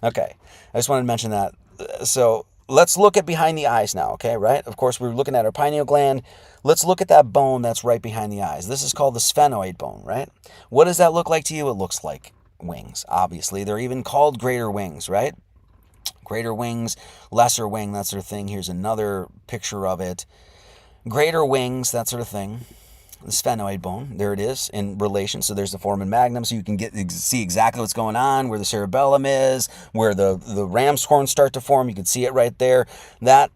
Okay, I just wanted to mention that. So let's look at behind the eyes now, okay, right? Of course, we're looking at our pineal gland. Let's look at that bone that's right behind the eyes. This is called the sphenoid bone, right? What does that look like to you? It looks like wings, obviously. They're even called greater wings, right? Greater wings, lesser wing, that sort of thing. Here's another picture of it. Greater wings, that sort of thing. The sphenoid bone, there it is in relation. So there's the foramen magnum, so you can see exactly what's going on, where the cerebellum is, where the ram's horns start to form. You can see it right there. That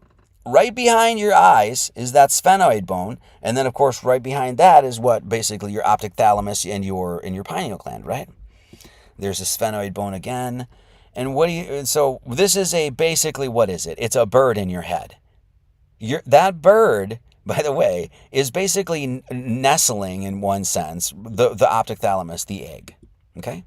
right behind your eyes is that sphenoid bone, and then of course right behind that is what basically your optic thalamus and your pineal gland, right? There's a sphenoid bone again, And so this is basically, what is it? It's a bird in your head. That bird, by the way, is basically nestling, in one sense, the optic thalamus, the egg. Okay?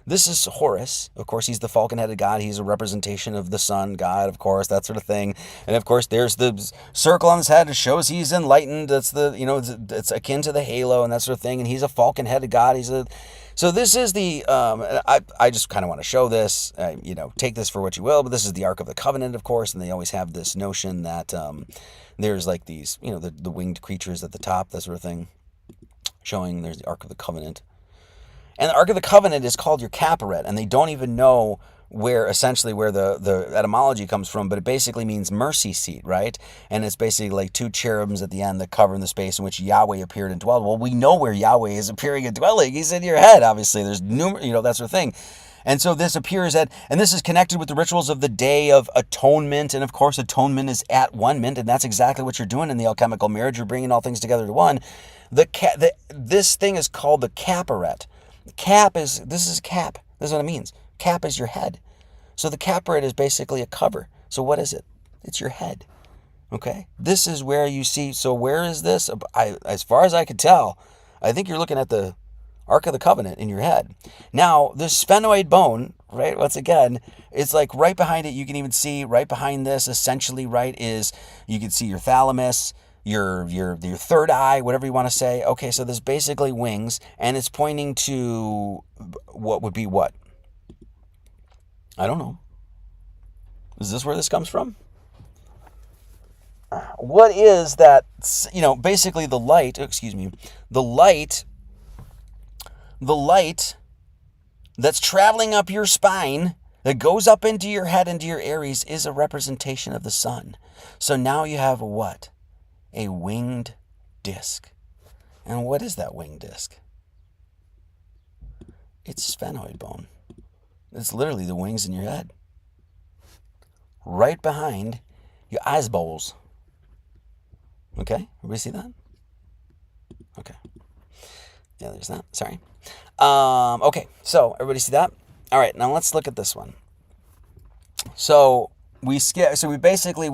This is Horus. Of course, he's the falcon-headed god. He's a representation of the sun god, of course, that sort of thing. And of course, there's the circle on his head that shows he's enlightened. That's it's akin to the halo and that sort of thing. And he's a falcon-headed god. So this is the, I just kind of want to show this, take this for what you will, but this is the Ark of the Covenant, of course, and they always have this notion that there's like these, the winged creatures at the top, that sort of thing, showing there's the Ark of the Covenant. And the Ark of the Covenant is called your Capparet, and they don't even know where the etymology comes from, but it basically means mercy seat, right? And it's basically like two cherubims at the end that cover in the space in which Yahweh appeared and dwelled. Well, we know where Yahweh is appearing and dwelling. He's in your head, obviously. There's that sort of thing. And so this appears and this is connected with the rituals of the Day of Atonement. And of course, atonement is at one mint, and that's exactly what you're doing in the alchemical marriage. You're bringing all things together to one. This thing is called the Capparet. This is cap. This is what it means. Cap is your head. So the Capparet is basically a cover. So what is it? It's your head. Okay? This is where you see, so where is this? As far as I could tell, I think you're looking at the Ark of the Covenant in your head. Now, the sphenoid bone, right, once again, it's like right behind it. You can even see right behind this, essentially, right, is you can see your thalamus, your third eye, whatever you want to say. Okay, so there's basically wings, and it's pointing to what would be what? I don't know. Is this where this comes from? What is that? Basically the light that's traveling up your spine, that goes up into your head, into your Aries, is a representation of the sun. So now you have what? A winged disc. And what is that winged disc? It's sphenoid bone. It's literally the wings in your head. Right behind your eyes bowls. Okay? Everybody see that? Okay. Yeah, there's that. Sorry. Okay, so everybody see that? All right, now let's look at this one. So we basically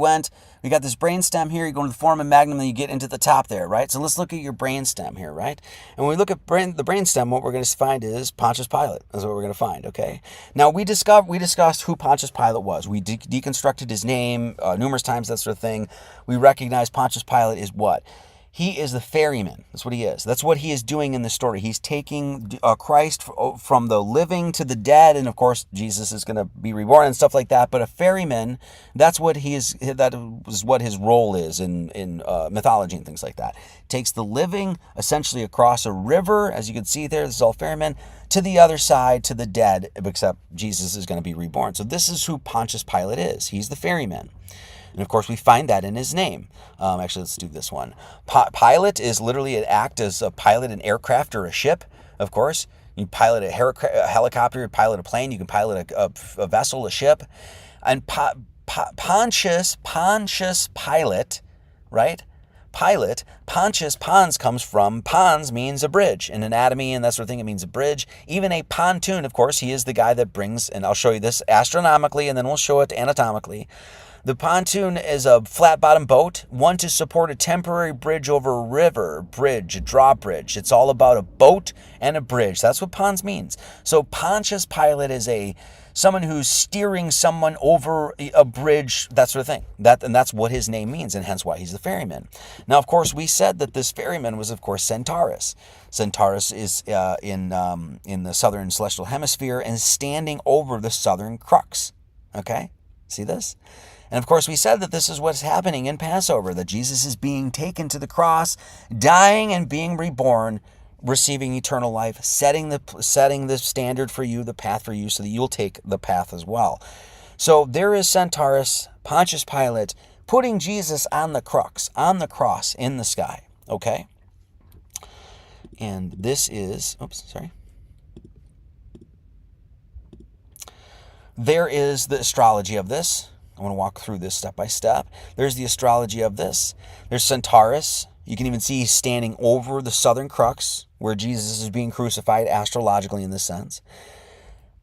we got this brainstem here, you go into the foramen magnum, then you get into the top there, right? So let's look at your brainstem here, right? And when we look at the brainstem, what we're going to find is Pontius Pilate. That's what we're going to find, okay? Now, we discussed who Pontius Pilate was. We deconstructed his name numerous times, that sort of thing. We recognize Pontius Pilate is what? He is the ferryman. That's what he is. That's what he is doing in the story. He's taking Christ from the living to the dead, and of course, Jesus is going to be reborn and stuff like that. But a ferryman, that's what he is. That is what his role is in mythology and things like that. Takes the living essentially across a river, as you can see there. This is all ferryman, to the other side, to the dead, except Jesus is going to be reborn. So this is who Pontius Pilate is. He's the ferryman. And of course, we find that in his name. Actually, let's do this one. Pilot is literally an act as a pilot an aircraft or a ship, of course. You pilot a helicopter, you pilot a plane, you can pilot a vessel, a ship. And Pontius Pilate, right? Pilate, Pontius, pons comes from, pons means a bridge. In anatomy and that sort of thing, it means a bridge. Even a pontoon, of course, he is the guy that brings, and I'll show you this astronomically, and then we'll show it anatomically. The pontoon is a flat-bottom boat, one to support a temporary bridge over a river, a drawbridge. It's all about a boat and a bridge. That's what pons means. So Pontius Pilate is someone who's steering someone over a bridge, that sort of thing. And that's what his name means, and hence why he's the ferryman. Now, of course, we said that this ferryman was, of course, Centaurus. Centaurus is in the southern celestial hemisphere and standing over the southern crux. Okay? See this? And of course, we said that this is what's happening in Passover, that Jesus is being taken to the cross, dying and being reborn, receiving eternal life, setting the standard for you, the path for you, so that you'll take the path as well. So there is Centaurus, Pontius Pilate, putting Jesus on the crux, on the cross, in the sky. Okay? And this is, there is the astrology of this. I want to walk through this step by step. There's the astrology of this. There's Centaurus. You can even see he's standing over the southern crux where Jesus is being crucified astrologically in this sense.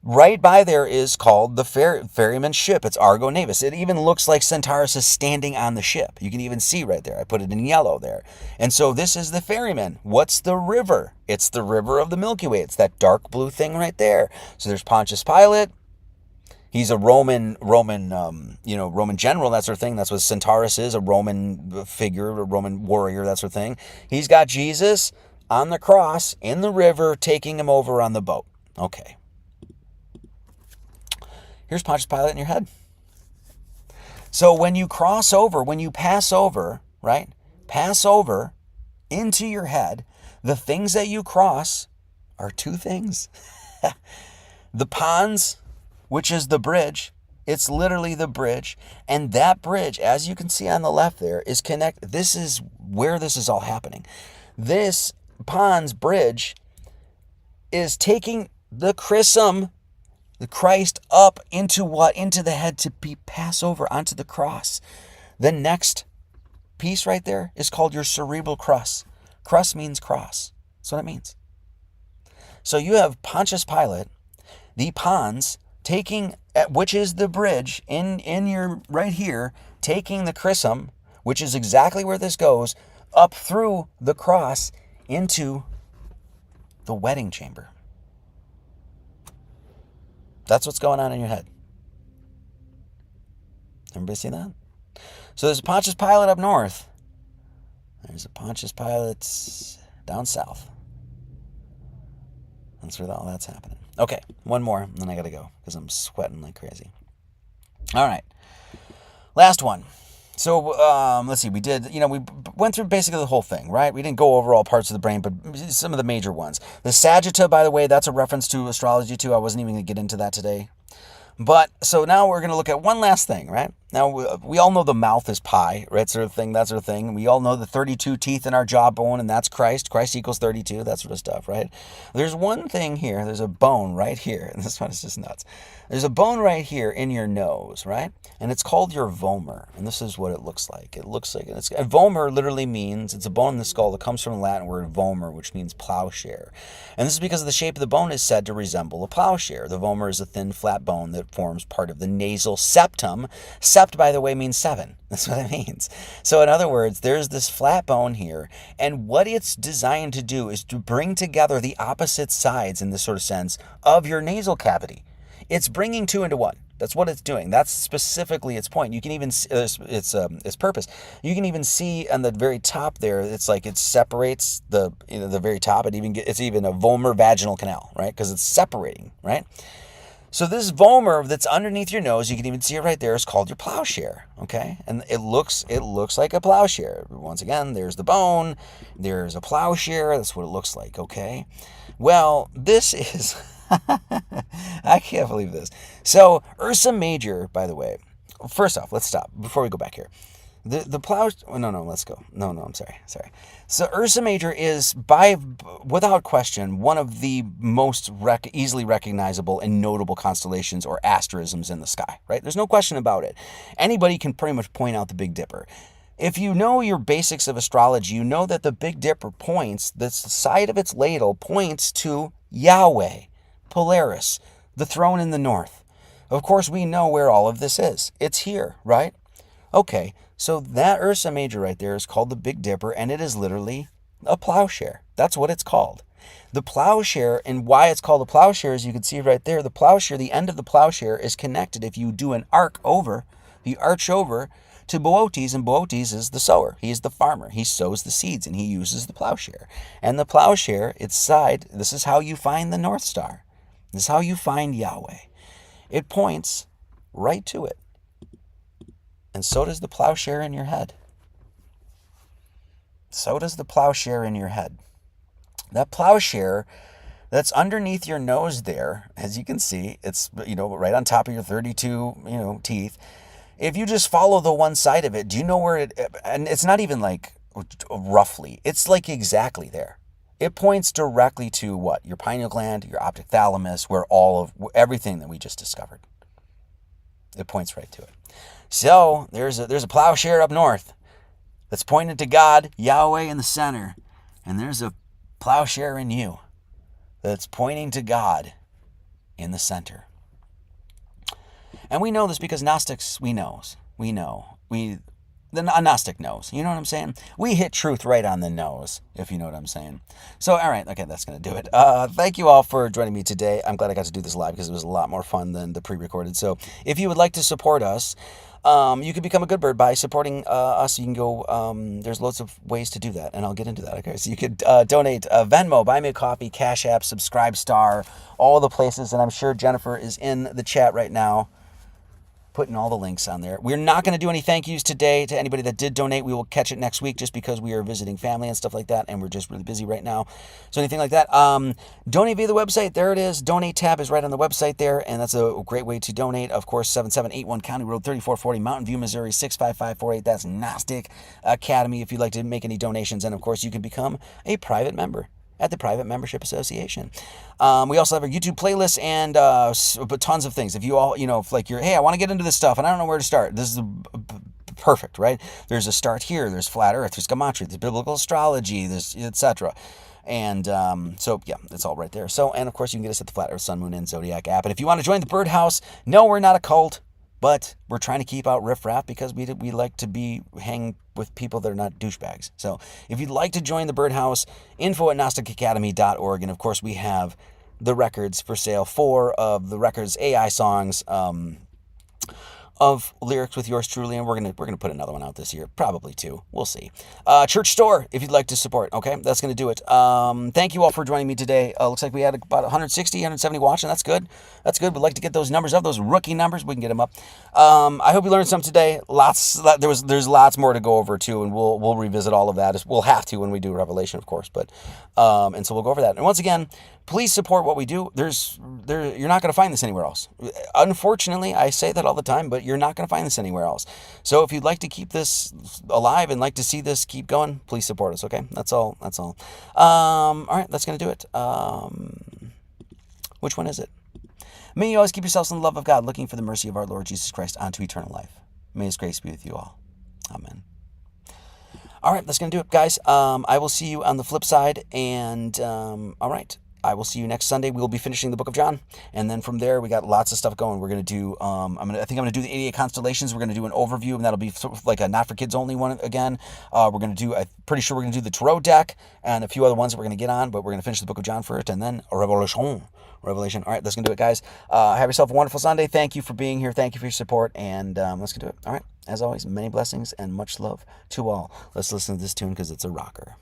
Right by there is called the ferryman's ship. It's Argo Navis. It even looks like Centaurus is standing on the ship. You can even see right there. I put it in yellow there. And so this is the ferryman. What's the river? It's the river of the Milky Way. It's that dark blue thing right there. So there's Pontius Pilate. He's a Roman general, that sort of thing. That's what Centaurus is, a Roman figure, a Roman warrior, that sort of thing. He's got Jesus on the cross in the river, taking him over on the boat. Okay. Here's Pontius Pilate in your head. So when you cross over, when you pass over, right? Pass over into your head, the things that you cross are two things. The pons, which is the bridge. It's literally the bridge. And that bridge, as you can see on the left there, is connected. This is where this is all happening. This pons bridge is taking the chrism, the Christ, up into what? Into the head to be pass over onto the cross. The next piece right there is called your cerebral crus. Crus means cross. That's what it means. So you have Pontius Pilate, the pons, taking, which is the bridge in your right here, taking the chrism, which is exactly where this goes, up through the cross into the wedding chamber. That's what's going on in your head. Everybody see that? So there's a Pontius Pilate up north. There's a Pontius Pilate down south. That's where all that's happening. Okay, one more, and then I gotta go because I'm sweating like crazy. All right, last one. So let's see. We went through basically the whole thing, right? We didn't go over all parts of the brain, but some of the major ones. The sagitta, by the way, that's a reference to astrology too. I wasn't even going to get into that today. But so now we're going to look at one last thing, right? Now we all know the mouth is pi, right? Sort of thing, that sort of thing. We all know the 32 teeth in our jawbone, and that's Christ. Christ equals 32, that sort of stuff, right? There's one thing here. There's a bone right here, and this one is just nuts. There's a bone right here in your nose, right? And it's called your vomer, and this is what it looks like. It looks like a vomer literally means it's a bone in the skull that comes from the Latin word vomer, which means plowshare. And this is because the shape of the bone is said to resemble a plowshare. The vomer is a thin, flat bone that forms part of the nasal septum. Sept, by the way, means 7. That's what it means. So in other words, there's this flat bone here, and what it's designed to do is to bring together the opposite sides, in this sort of sense, of your nasal cavity. It's bringing two into one. That's what it's doing. That's specifically its point. You can even its purpose. You can even see on the very top there. It's like it separates the very top. It's even a vomer vaginal canal, right? Because it's separating, right? So this vomer that's underneath your nose, you can even see it right there, is called your plowshare, okay? And it looks like a plowshare. Once again, there's the bone, there's a plowshare. That's what it looks like, okay? Well, this is. I can't believe this. So Ursa Major, by the way, first off, let's stop before we go back here. The plow. Oh, no, let's go. No, I'm sorry. So Ursa Major is, without question, one of the most easily recognizable and notable constellations or asterisms in the sky. Right? There's no question about it. Anybody can pretty much point out the Big Dipper. If you know your basics of astrology, you know that the Big Dipper points, the side of its ladle points to Yahweh, Polaris, the throne in the north. Of course, we know where all of this is. It's here, right? Okay, so that Ursa Major right there is called the Big Dipper, and it is literally a plowshare. That's what it's called. The plowshare, and why it's called a plowshare, as you can see right there, the plowshare, the end of the plowshare is connected, if you do an arch over, to Boötes, and Boötes is the sower. He is the farmer. He sows the seeds, and he uses the plowshare. And the plowshare, its side, this is how you find the North Star. This is how you find Yahweh. It points right to it. And so does the plowshare in your head. So does the plowshare in your head. That plowshare that's underneath your nose there, as you can see, it's right on top of your 32 teeth. If you just follow the one side of it, do you know where it? And it's not even like roughly. It's like exactly there. It points directly to what? Your pineal gland, your optic thalamus, where everything that we just discovered. It points right to it. So there's a plowshare up north that's pointed to God, Yahweh in the center, and there's a plowshare in you that's pointing to God, in the center. And we know this because Gnostics, we know. The Gnostic knows. You know what I'm saying? We hit truth right on the nose, if you know what I'm saying. So, all right. Okay, that's going to do it. Thank you all for joining me today. I'm glad I got to do this live because it was a lot more fun than the pre-recorded. So, if you would like to support us, you can become a good bird by supporting us. You can go, there's loads of ways to do that, and I'll get into that. Okay, so you could donate Venmo, Buy Me a Coffee, Cash App, Subscribe Star, all the places, and I'm sure Jennifer is in the chat right now, putting all the links on there. We're not going to do any thank yous today to anybody that did donate. We will catch it next week just because we are visiting family and stuff like that, and we're just really busy right now. So anything like that, donate via the website. There it is. Donate tab is right on the website there, and that's a great way to donate. Of course, 7781 County Road 3440, Mountain View, Missouri 65548. That's Gnostic Academy if you'd like to make any donations. And of course, you can become a private member at the Private Membership Association. We also have our YouTube playlist and tons of things. If you all, if like you're, hey, I want to get into this stuff and I don't know where to start. This is perfect, right? There's a start here. There's Flat Earth. There's Gematria. There's Biblical Astrology. There's etc. And so, yeah, it's all right there. So, and of course, you can get us at the Flat Earth, Sun, Moon, and Zodiac app. And if you want to join the Birdhouse, no, we're not a cult, but we're trying to keep out riffraff because we like to hang with people that are not douchebags. So if you'd like to join the Birdhouse, info@gnosticacademy.org. And of course, we have the records for sale, 4 of the records, AI songs, of lyrics with yours truly, and we're gonna put another one out this year, probably 2. We'll see. Church store, if you'd like to support. Okay, that's gonna do it. Thank you all for joining me today. Looks like we had about 160, 170 watching. That's good. We'd like to get those numbers up, those rookie numbers. We can get them up. I hope you learned something today. There's lots more to go over too, and we'll revisit all of that. We'll have to when we do Revelation, of course. But and so we'll go over that. And once again, please support what we do. You're not going to find this anywhere else. Unfortunately, I say that all the time, but you're not going to find this anywhere else. So if you'd like to keep this alive and like to see this keep going, please support us, okay? That's all. All right, that's going to do it. Which one is it? May you always keep yourselves in the love of God, looking for the mercy of our Lord Jesus Christ unto eternal life. May His grace be with you all. Amen. All right, that's going to do it, guys. I will see you on the flip side, and all right. I will see you next Sunday. We will be finishing the book of John. And then from there, we got lots of stuff going. We're going to do, I think I'm going to do the 88 constellations. We're going to do an overview, and that'll be sort of like a not for kids only one again. We're going to do, I'm pretty sure we're going to do the Tarot deck and a few other ones that we're going to get on, but we're going to finish the book of John first and then Revelation. All right, that's going to do it, guys. Have yourself a wonderful Sunday. Thank you for being here. Thank you for your support. And let's get to it. All right. As always, many blessings and much love to all. Let's listen to this tune because it's a rocker.